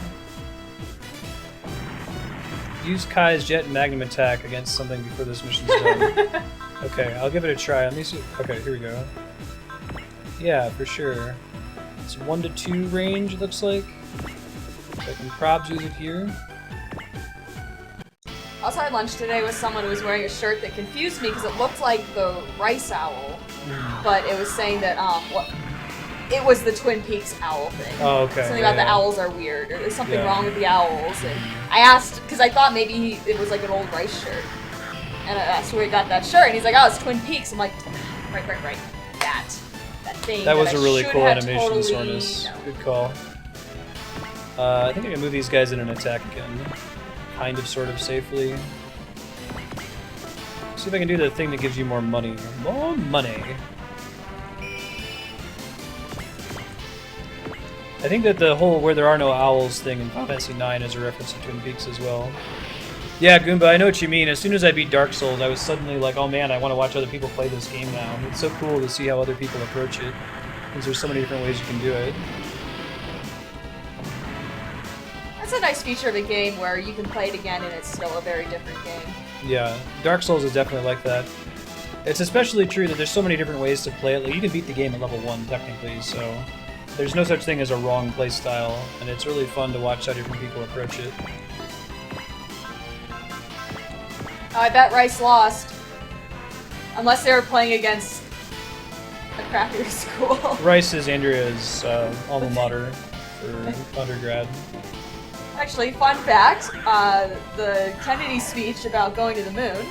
[SPEAKER 1] Use Kai's jet and magnum attack against something before this mission's done. Okay, I'll give it a try. Let me see. Okay, here we go. Yeah, for sure. It's 1 to 2 range, it looks like. So I can probs use it here.
[SPEAKER 3] I also had lunch today with someone who was wearing a shirt that confused me because it looked like the rice owl, but it was saying that it was the Twin Peaks owl thing.
[SPEAKER 1] Oh, okay.
[SPEAKER 3] Something about the owls are weird, or there's something wrong with the owls. And I asked, because I thought maybe it was like an old rice shirt. And I asked where he got that shirt, and he's like, oh, it's Twin Peaks. I'm like, right. That thing.
[SPEAKER 1] That was a really cool animation,
[SPEAKER 3] totally...
[SPEAKER 1] Sornus.
[SPEAKER 3] No.
[SPEAKER 1] Good call. I think I can move these guys in an attack again. Kind of, sort of safely. See if I can do the thing that gives you more money. More money! I think that the whole where there are no owls thing in Final Fantasy IX is a reference to Twin Peaks as well. Yeah, Goomba, I know what you mean. As soon as I beat Dark Souls, I was suddenly like, oh man, I want to watch other people play this game now. It's so cool to see how other people approach it, because there's so many different ways you can do it.
[SPEAKER 3] That's a nice feature of a game where you can play it again and it's still a very different game.
[SPEAKER 1] Yeah, Dark Souls is definitely like that. It's especially true that there's so many different ways to play it. Like, you can beat the game at level 1, technically, so there's no such thing as a wrong playstyle, and it's really fun to watch how different people approach it.
[SPEAKER 3] Oh, I bet Rice lost. Unless they were playing against a crappier school.
[SPEAKER 1] Rice is Andrea's alma mater for undergrad.
[SPEAKER 3] Actually, fun fact, the Kennedy speech about going to the moon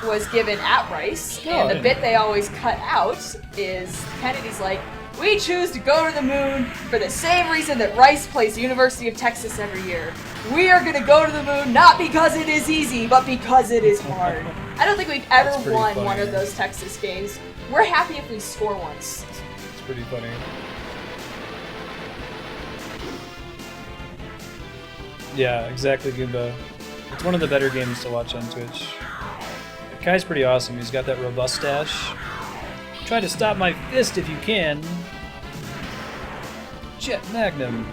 [SPEAKER 3] was given at Rice, and the bit they always cut out is Kennedy's like, we choose to go to the moon for the same reason that Rice plays University of Texas every year. We are going to go to the moon not because it is easy, but because it is hard. I don't think we've ever won one of those Texas games. We're happy if we score once.
[SPEAKER 1] It's pretty funny. Yeah, exactly, Goomba. It's one of the better games to watch on Twitch. Kai's pretty awesome. He's got that robust stash. Try to stop my fist if you can. Jet Magnum.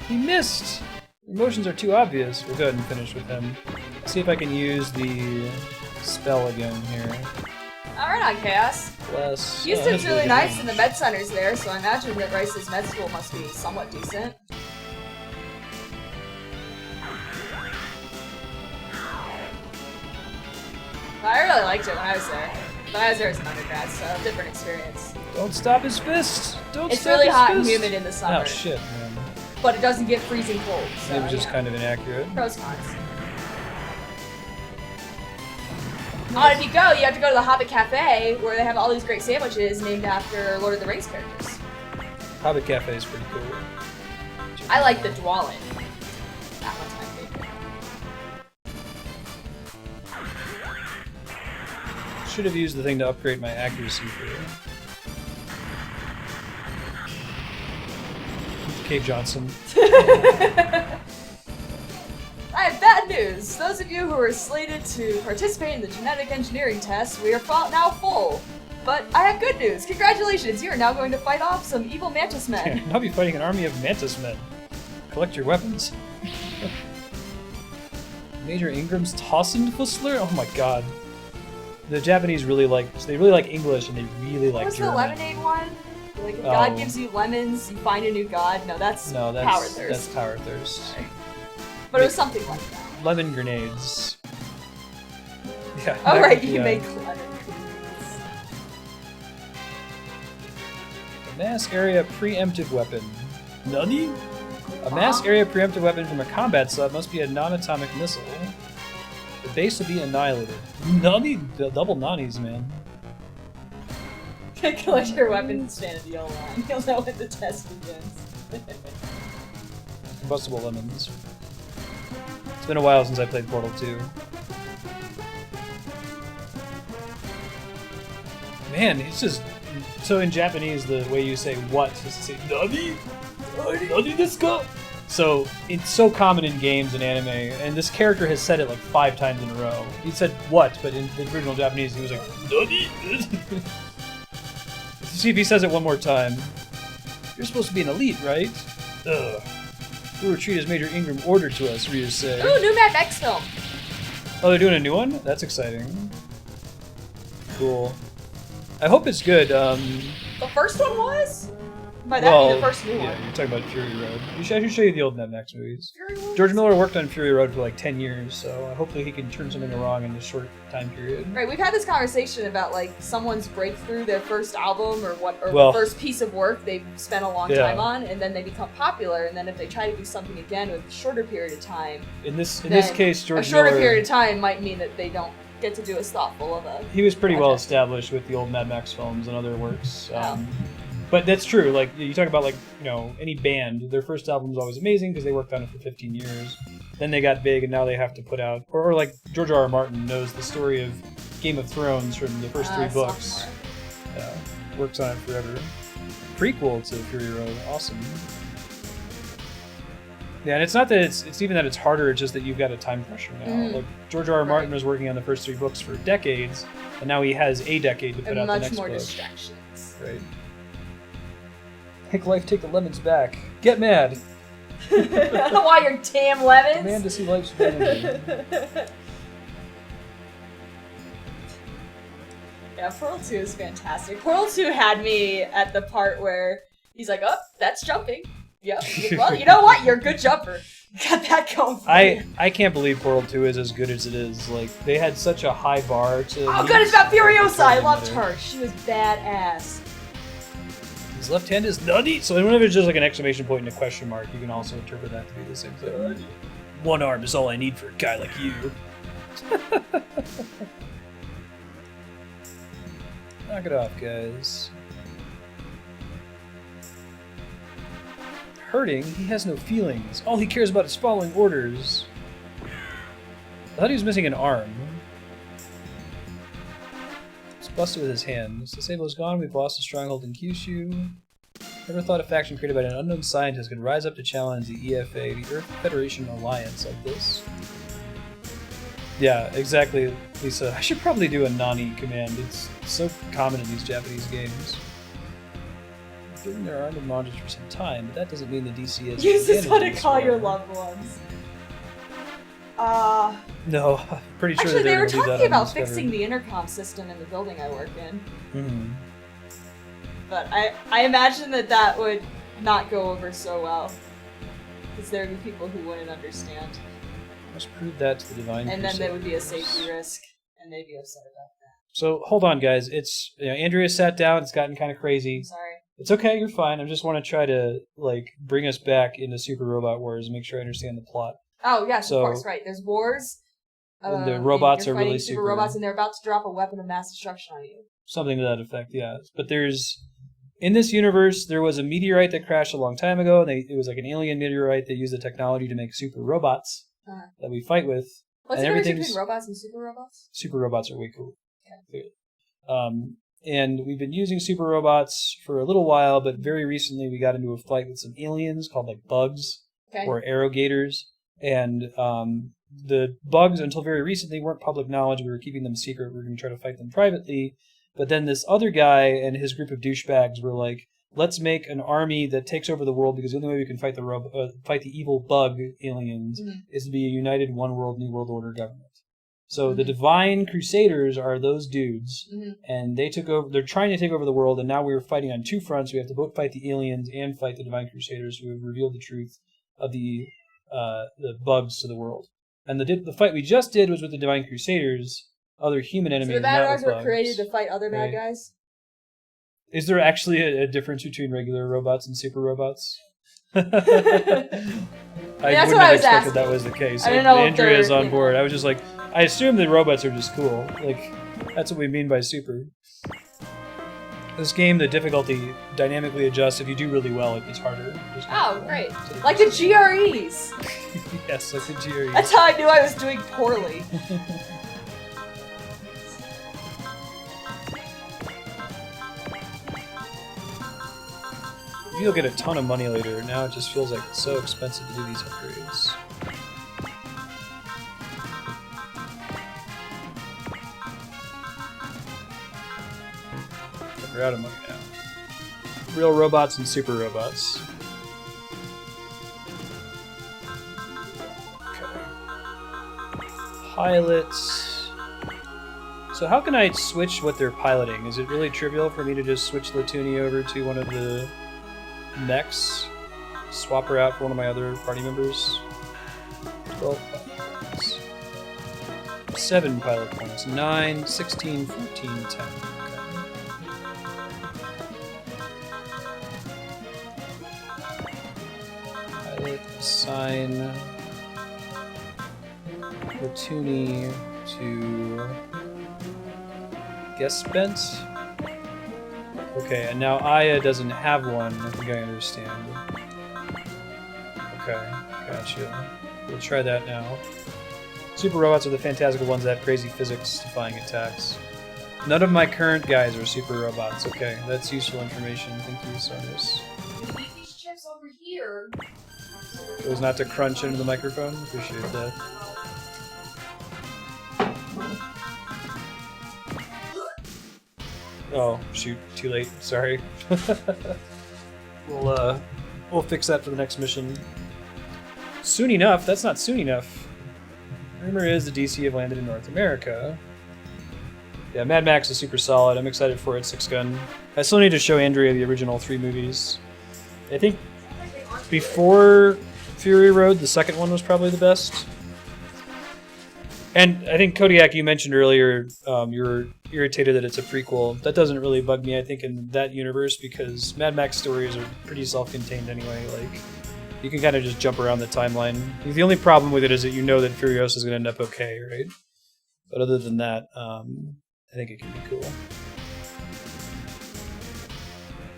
[SPEAKER 1] He missed! Emotions are too obvious. We'll go ahead and finish with him. Let's see if I can use the spell again here.
[SPEAKER 3] Alright on Chaos.
[SPEAKER 1] Bless.
[SPEAKER 3] Houston's really nice and the med center's there, so I imagine that Rice's med school must be somewhat decent. I really liked it when I was there. But I was there as an undergrad, so a different experience.
[SPEAKER 1] Don't stop his fist! Don't
[SPEAKER 3] it's
[SPEAKER 1] stop
[SPEAKER 3] really
[SPEAKER 1] his
[SPEAKER 3] hot
[SPEAKER 1] fist.
[SPEAKER 3] and humid in the summer.
[SPEAKER 1] Oh shit, man.
[SPEAKER 3] But it doesn't get freezing cold, so
[SPEAKER 1] it was just kind of inaccurate.
[SPEAKER 3] Pros, cons. Oh, if you go, you have to go to the Hobbit Cafe, where they have all these great sandwiches named after Lord of the Rings characters.
[SPEAKER 1] Hobbit Cafe is pretty cool.
[SPEAKER 3] I like the Dwalin. That one's my favorite.
[SPEAKER 1] Should have used the thing to upgrade my accuracy for Cave Johnson.
[SPEAKER 3] I have bad news. Those of you who are slated to participate in the genetic engineering test, we are now full. But I have good news. Congratulations, you are now going to fight off some evil mantis men.
[SPEAKER 1] I'll be fighting an army of mantis men. Collect your weapons. Major Ingram's Tossenfussler? Oh my god. The Japanese really like English, and they really like German.
[SPEAKER 3] What was the lemonade one? Like, if God gives you lemons, you find a new god? No, that's Power Thirst.
[SPEAKER 1] That's Power Thirst.
[SPEAKER 3] Sorry. But it was something like that.
[SPEAKER 1] Lemon grenades. Yeah.
[SPEAKER 3] Oh right, you make lemon grenades.
[SPEAKER 1] Mass area preemptive weapon. Nani? A mass area preemptive weapon from a combat sub must be a non-atomic missile. The base will be annihilated. Nani? Double nannies, man.
[SPEAKER 3] Collect your weapons and stand at the yellow line. You'll know when the test begins.
[SPEAKER 1] Combustible lemons. It's been a while since I played Portal 2. Man, it's just... So in Japanese, the way you say what is to say Nani? Nani desu ka? So it's so common in games and anime, and this character has said it like 5 times in a row. He said what, but in the original Japanese he was like, Nani? Let's see if he says it one more time. You're supposed to be an elite, right? Ugh. We'll retreat as Major Ingram ordered to us, Ryu said.
[SPEAKER 3] Ooh, new Mad Max film!
[SPEAKER 1] Oh, they're doing a new one? That's exciting. Cool. I hope it's good.
[SPEAKER 3] The first one was? By that be the first new one.
[SPEAKER 1] Yeah, you're talking about Fury Road. I should show you the old Mad Max movies. George Miller worked on Fury Road for like 10 years, so hopefully he can turn something around in a short time period.
[SPEAKER 3] Right, we've had this conversation about like someone's breakthrough, their first album or the first piece of work they've spent a long time on, and then they become popular, and then if they try to do something again with a shorter period of time,
[SPEAKER 1] in this case, George Miller,
[SPEAKER 3] a shorter period of time might mean that they don't get to do as thoughtful of a
[SPEAKER 1] He was pretty
[SPEAKER 3] project.
[SPEAKER 1] well established with the old Mad Max films and other works. But that's true. Like you talk about, like, you know, any band, their first album is always amazing because they worked on it for 15 years. Then they got big, and now they have to put out, or like George R.R. Martin knows the story of Game of Thrones from the first 3 books. Works on it forever. Prequel to Fury Road, awesome. Yeah, and it's not that it's even that it's harder. It's just that you've got a time pressure now. Like George R.R. Martin was working on the first 3 books for decades, and now he has a decade to put out the next book.
[SPEAKER 3] Much more distractions.
[SPEAKER 1] Right. Make life take the lemons back. Get mad.
[SPEAKER 3] I don't know why you're damn lemons.
[SPEAKER 1] Demand to see life's vanity.
[SPEAKER 3] Yeah, Portal 2 is fantastic. Portal 2 had me at the part where he's like, oh, that's jumping. Yep. Well, you know what? You're a good jumper. Got that going for you.
[SPEAKER 1] I can't believe Portal 2 is as good as it is. Like, they had such a high bar to...
[SPEAKER 3] Oh, good, it's about Furiosa! I loved her. She was badass.
[SPEAKER 1] His left hand is nutty. So whenever it's just like an exclamation point and a question mark, you can also interpret that to be the same thing. One arm is all I need for a guy like you. Knock it off, guys. Hurting, he has no feelings. All he cares about is following orders. I thought he was missing an arm. It's busted with his hand. Sasebo's gone, we've lost a stronghold in Kyushu. Never thought a faction created by an unknown scientist could rise up to challenge the EFA, the Earth Federation Alliance, like this. Yeah, exactly, Lisa. I should probably do a Nani command. It's so common in these Japanese games. Given their armored modules for some time, but that doesn't mean the DC has...
[SPEAKER 3] Use this one to call your loved ones.
[SPEAKER 1] No, I'm pretty sure
[SPEAKER 3] actually,
[SPEAKER 1] that
[SPEAKER 3] they were
[SPEAKER 1] do that
[SPEAKER 3] talking about
[SPEAKER 1] Undiscovered.
[SPEAKER 3] fixing the intercom system in the building I work in.
[SPEAKER 1] Mm-hmm.
[SPEAKER 3] But I imagine that would not go over so well. Because there would be people who wouldn't understand.
[SPEAKER 1] Must prove that to the Divine
[SPEAKER 3] And then
[SPEAKER 1] Crusaders.
[SPEAKER 3] there would be a safety risk, and they'd be upset about that.
[SPEAKER 1] So, hold on, guys. It's, Andrea sat down, it's gotten kind of crazy.
[SPEAKER 3] I'm sorry.
[SPEAKER 1] It's okay, you're fine. I just want to try to, like, bring us back into Super Robot Wars and make sure I understand the plot.
[SPEAKER 3] Oh, yes, of course, right. There's wars.
[SPEAKER 1] And the robots
[SPEAKER 3] you're
[SPEAKER 1] are really
[SPEAKER 3] fighting super robots, and they're about to drop a weapon of mass destruction on you.
[SPEAKER 1] Something to that effect, yeah. But there's... In this universe, there was a meteorite that crashed a long time ago, and it was like an alien meteorite that used the technology to make super robots that we fight with.
[SPEAKER 3] What's the difference between robots and super robots?
[SPEAKER 1] Super robots are way cool.
[SPEAKER 3] Okay.
[SPEAKER 1] And we've been using super robots for a little while, but very recently we got into a fight with some aliens called like bugs or arrogators. And the bugs, until very recently, weren't public knowledge. We were keeping them secret. We were going to try to fight them privately. But then this other guy and his group of douchebags were like, let's make an army that takes over the world, because the only way we can fight the evil bug aliens is to be a united one world, new world order government. So the Divine Crusaders are those dudes, and they took over. They're trying to take over the world, and now we're fighting on 2 fronts. We have to both fight the aliens and fight the Divine Crusaders, who have revealed the truth of the bugs to the world. And the fight we just did was with the Divine Crusaders, other human enemies.
[SPEAKER 3] So the bad guys were created to fight other bad guys?
[SPEAKER 1] Is there actually a difference between regular robots and super robots? I
[SPEAKER 3] That's
[SPEAKER 1] wouldn't
[SPEAKER 3] what I
[SPEAKER 1] have
[SPEAKER 3] was
[SPEAKER 1] expected
[SPEAKER 3] asking.
[SPEAKER 1] that was the case.
[SPEAKER 3] I don't know if
[SPEAKER 1] Andrea's
[SPEAKER 3] they're,
[SPEAKER 1] on board. I was just like, I assume the robots are just cool. Like, that's what we mean by super. This game, the difficulty dynamically adjusts. If you do really well, it gets harder.
[SPEAKER 3] Oh, great. Like the GREs.
[SPEAKER 1] Yes, like the GREs.
[SPEAKER 3] That's how I knew I was doing poorly.
[SPEAKER 1] You'll get a ton of money later. Now it just feels like it's so expensive to do these upgrades. We're out of money now. Real robots and super robots. Okay. Pilots. So how can I switch what they're piloting? Is it really trivial for me to just switch Latuni over to one of the mechs? Swap her out for one of my other party members? 12 pilot points. 7 pilot points. 9, 16, 14, 10. Okay. Pilot assign Latuni to guest bent. Okay, and now Aya doesn't have one. I think I understand. Okay, gotcha. We'll try that now. Super robots are the fantastical ones that have crazy physics-defying attacks. None of my current guys are super robots. Okay, that's useful information. Thank you, Sarnis.
[SPEAKER 3] Eat these chips over here.
[SPEAKER 1] It was not to crunch into the microphone. Appreciate that. Oh, shoot. Too late. Sorry. We'll fix that for the next mission. Soon enough? That's not soon enough. Rumor is the DC have landed in North America. Yeah, Mad Max is super solid. I'm excited for it. 6-gun. I still need to show Andrea the original 3 movies. I think before Fury Road, the second one was probably the best. And I think, Kodiak, you mentioned earlier you're irritated that it's a prequel. That doesn't really bug me, I think, in that universe, because Mad Max stories are pretty self-contained anyway. Like, you can kind of just jump around the timeline. The only problem with it is that you know that Furiosa is going to end up okay, right? But other than that, I think it can be cool.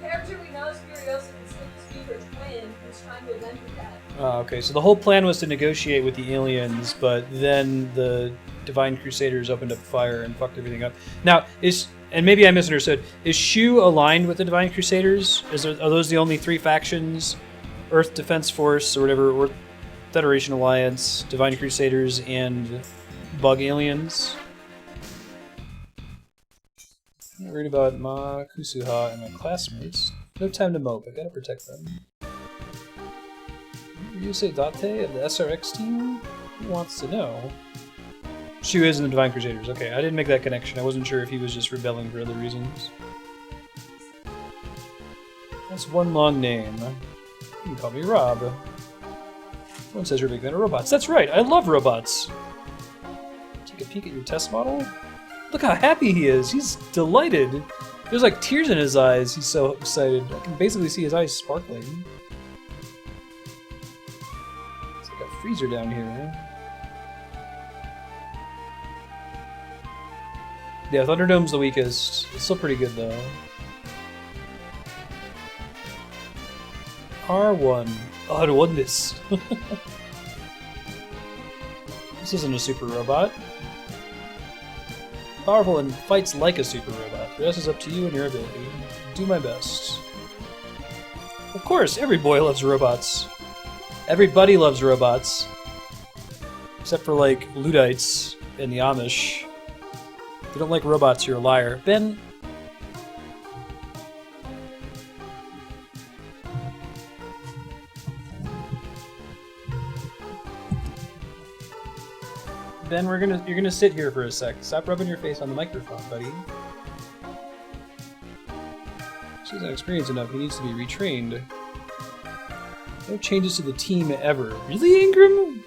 [SPEAKER 3] The character we know is Furiosa can still just be her twin who's trying to avenge her dad.
[SPEAKER 1] Okay, so the whole plan was to negotiate with the aliens, but then the Divine Crusaders opened up fire and fucked everything up. Now, and maybe I misunderstood, is Shu aligned with the Divine Crusaders? Are those the only 3 factions? Earth Defense Force, or whatever, or Federation Alliance, Divine Crusaders, and Bug Aliens? I'm worried about Ma, Kusuha, and my classmates. No time to mope, I gotta protect them. Ryusei Date of the SRX team? Who wants to know? Shu is in the Divine Crusaders. Okay, I didn't make that connection. I wasn't sure if he was just rebelling for other reasons. That's one long name. You can call me Rob. One says you're a big fan of robots. That's right, I love robots. Take a peek at your test model? Look how happy he is. He's delighted. There's like tears in his eyes. He's so excited. I can basically see his eyes sparkling. It's like a freezer down here. Yeah, Thunderdome's the weakest. It's still pretty good though. R1. Oh, I won this. This isn't a super robot. Powerful and fights like a super robot. The rest is up to you and your ability. Do my best. Of course, every boy loves robots. Everybody loves robots. Except for, like, Luddites and the Amish. If you don't like robots, you're a liar. Ben... Ben, you're gonna sit here for a sec. Stop rubbing your face on the microphone, buddy. She's not experienced enough. He needs to be retrained. No changes to the team ever. Really, Ingram?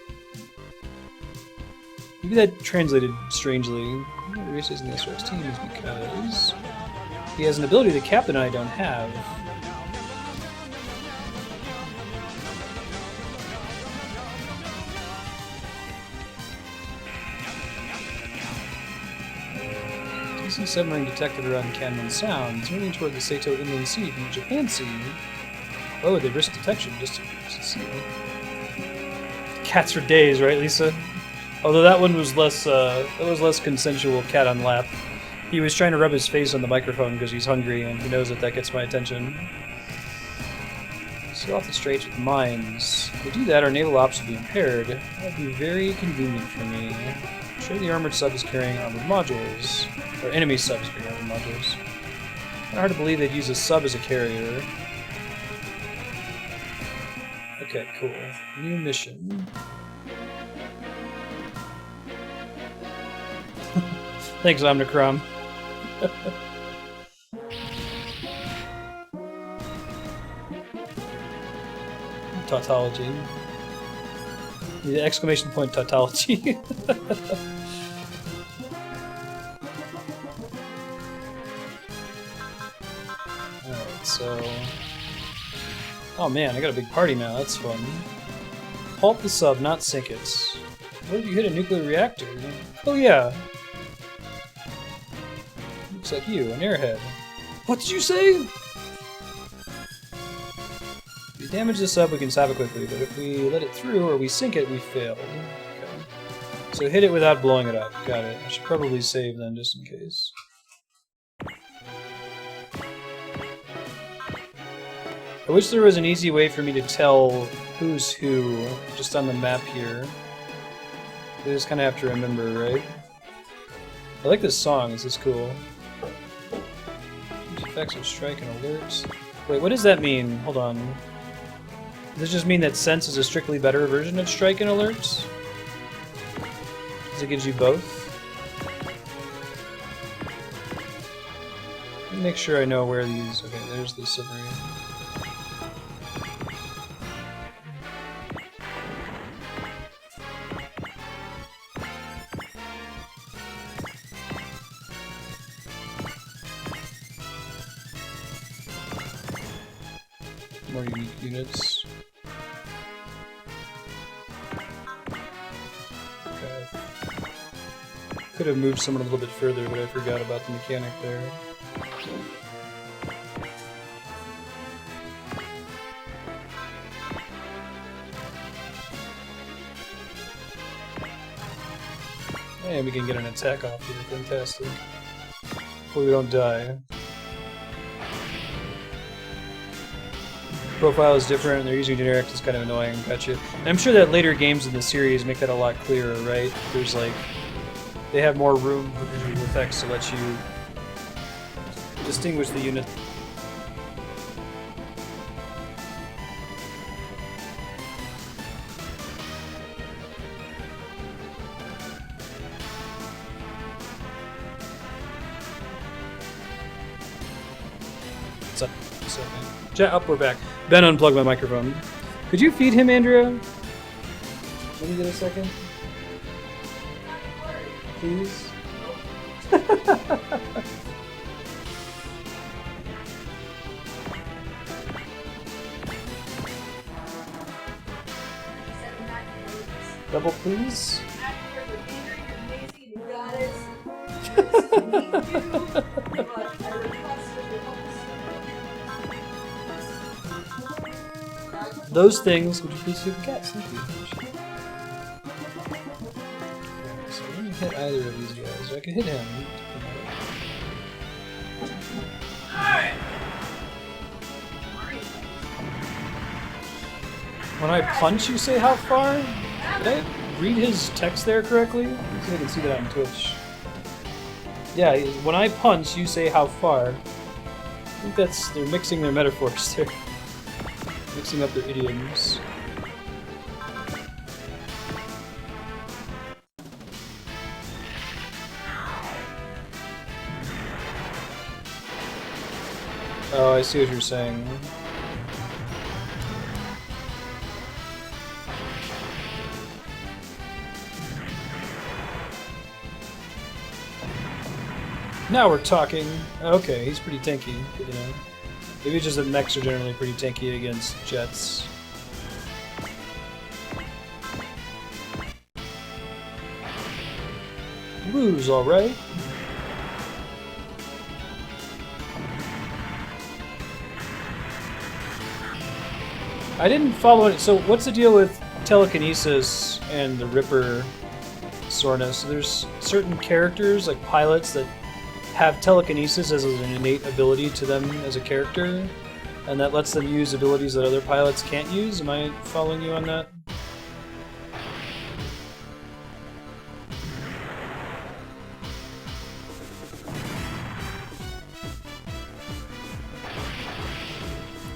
[SPEAKER 1] Maybe that translated strangely. The races in the SRX team is because He has an ability the captain and I don't have. DC submarine detected around Kanmon Sound. It's moving toward the Sato Inland Sea from the Japan Sea. Oh, they risked detection just to see. Cats for days, right, Lisa? Although that one was less consensual cat on lap. He was trying to rub his face on the microphone because he's hungry and he knows that gets my attention. Seal off the straits with mines. If we do that, our naval ops will be impaired. That would be very convenient for me. I'm sure the armored sub is carrying armored modules. Or enemy subs carrying armored modules. Kind of hard to believe they'd use a sub as a carrier. Okay, cool. New mission. Thanks, Omnicrom. Tautology. The exclamation point tautology. Alright, so... Oh man, I got a big party now, that's fun. Halt the sub, not sink it. What if you hit a nuclear reactor? Oh yeah! Looks like you, an airhead. What did you say? If we damage the sub, we can stop it quickly, but if we let it through or we sink it, we failed. Okay. So hit it without blowing it up. Got it. I should probably save then, just in case. I wish there was an easy way for me to tell who's who, just on the map here. I just kind of have to remember, right? I like this song, this is cool. Use effects of strike and alerts. Wait, what does that mean? Hold on. Does this just mean that Sense is a strictly better version of strike and alerts? Because it gives you both? Let me make sure I know where these... Okay, there's the submarine. More unique units. Okay. Could have moved someone a little bit further, but I forgot about the mechanic there. And we can get an attack off here, fantastic. Hopefully we don't die. Profile is different, and they're using generic, it's kind of annoying, gotcha. And I'm sure that later games in the series make that a lot clearer, right? There's like, they have more room for visual effects to let you distinguish the unit. What's up? Chat up, we're back. Ben unplugged my microphone. Could you feed him, Andrea? Let me get a second. Please? Double please? Those things, would you please feed the cats? Thank you. Okay, so let me hit either of these guys. I can hit him. When I punch, you say how far? Did I read his text there correctly? Let's see if I can see that on Twitch. Yeah, when I punch, you say how far. I think they're mixing their metaphors there. Mixing up their idioms. Oh, I see what you're saying. Now we're talking. Okay, he's pretty tanky, good to know. Maybe it's just that mechs are generally pretty tanky against jets. Blue's alright. I didn't follow it. So what's the deal with telekinesis and the Ripper soreness? So there's certain characters, like pilots, that have telekinesis as an innate ability to them as a character, and that lets them use abilities that other pilots can't use. Am I following you on that?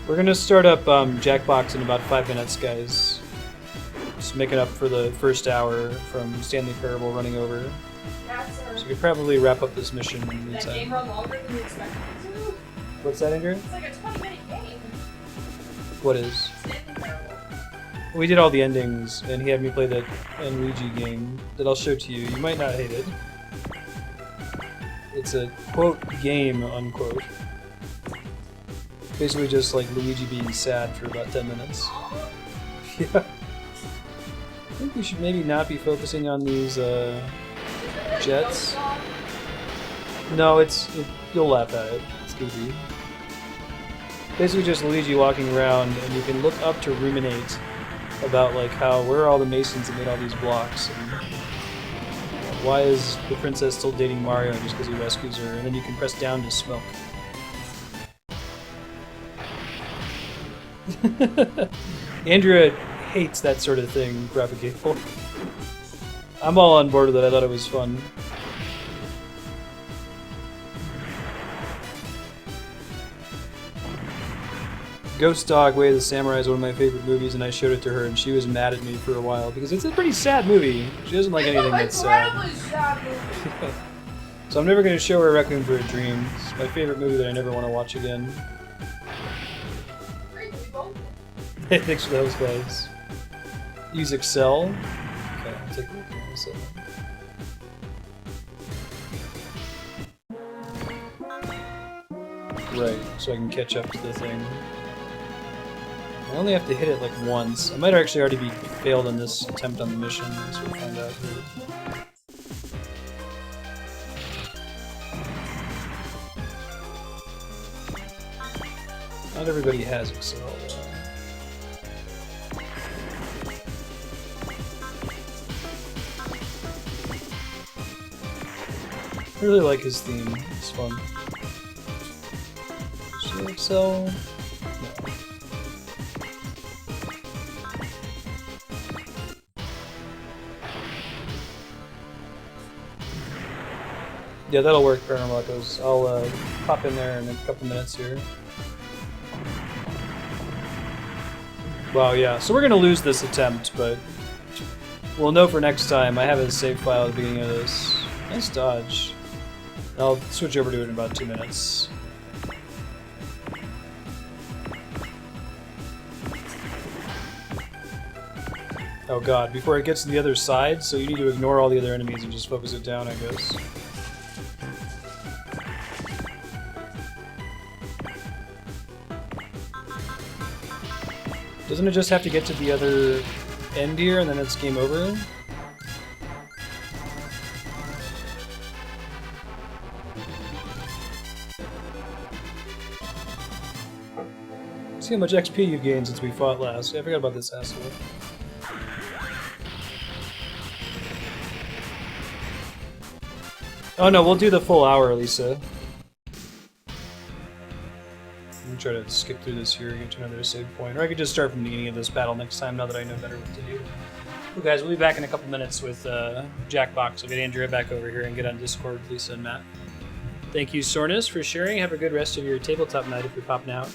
[SPEAKER 1] We're gonna start up Jackbox in about 5 minutes, guys. Just making up for the first hour from Stanley Parable running over.
[SPEAKER 3] Yeah, sir.
[SPEAKER 1] So we could probably wrap up this mission in the
[SPEAKER 3] That
[SPEAKER 1] meantime.
[SPEAKER 3] game run longer than you expected it to.
[SPEAKER 1] What's that, Andrew?
[SPEAKER 3] It's like a 20-minute game.
[SPEAKER 1] What is?
[SPEAKER 3] Stanley Parable.
[SPEAKER 1] We did all the endings, and he had me play that Ouija game that I'll show to you. You might not hate it. It's a, quote, game, unquote. Basically just like Luigi being sad for about 10 minutes. Yeah. I think we should maybe not be focusing on these jets. No, you'll laugh at it. It's goofy. Basically just Luigi walking around, and you can look up to ruminate about like where are all the masons that made all these blocks, and why is the princess still dating Mario just because he rescues her, and then you can press down to smoke. Andrea hates that sort of thing, Propagable. I'm all on board with it. I thought it was fun. Ghost Dog Way of the Samurai is one of my favorite movies, and I showed it to her, and she was mad at me for a while because it's a pretty sad movie. She doesn't like anything that's sad. So I'm never going to show her Requiem for a Dream. It's my favorite movie that I never want to watch again. Thanks for those guys. Use Excel. Okay, I'll take a look at this. Right, so I can catch up to the thing. I only have to hit it like once. I might actually already be failed in this attempt on the mission, so we'll find out here. Not everybody has Excel, though. I really like his theme. It's fun. Should Excel? No. Yeah, that'll work, Paranormal Echoes. I'll pop in there in a couple minutes here. Wow, yeah. So we're gonna lose this attempt, but we'll know for next time. I have a save file at the beginning of this. Nice dodge. I'll switch over to it in about 2 minutes. Oh god, before it gets to the other side, so you need to ignore all the other enemies and just focus it down, I guess. Doesn't it just have to get to the other end here and then it's game over? See how much XP you've gained since we fought last. Yeah, I forgot about this asshole. Oh no, we'll do the full hour, Lisa. I'm gonna try to skip through this here and get to another save point. Or I could just start from the beginning of this battle next time now that I know better what to do. Well guys, we'll be back in a couple minutes with Jackbox. I'll get Andrea back over here and get on Discord with Lisa and Matt. Thank you, Sornus, for sharing. Have a good rest of your tabletop night if you're popping out.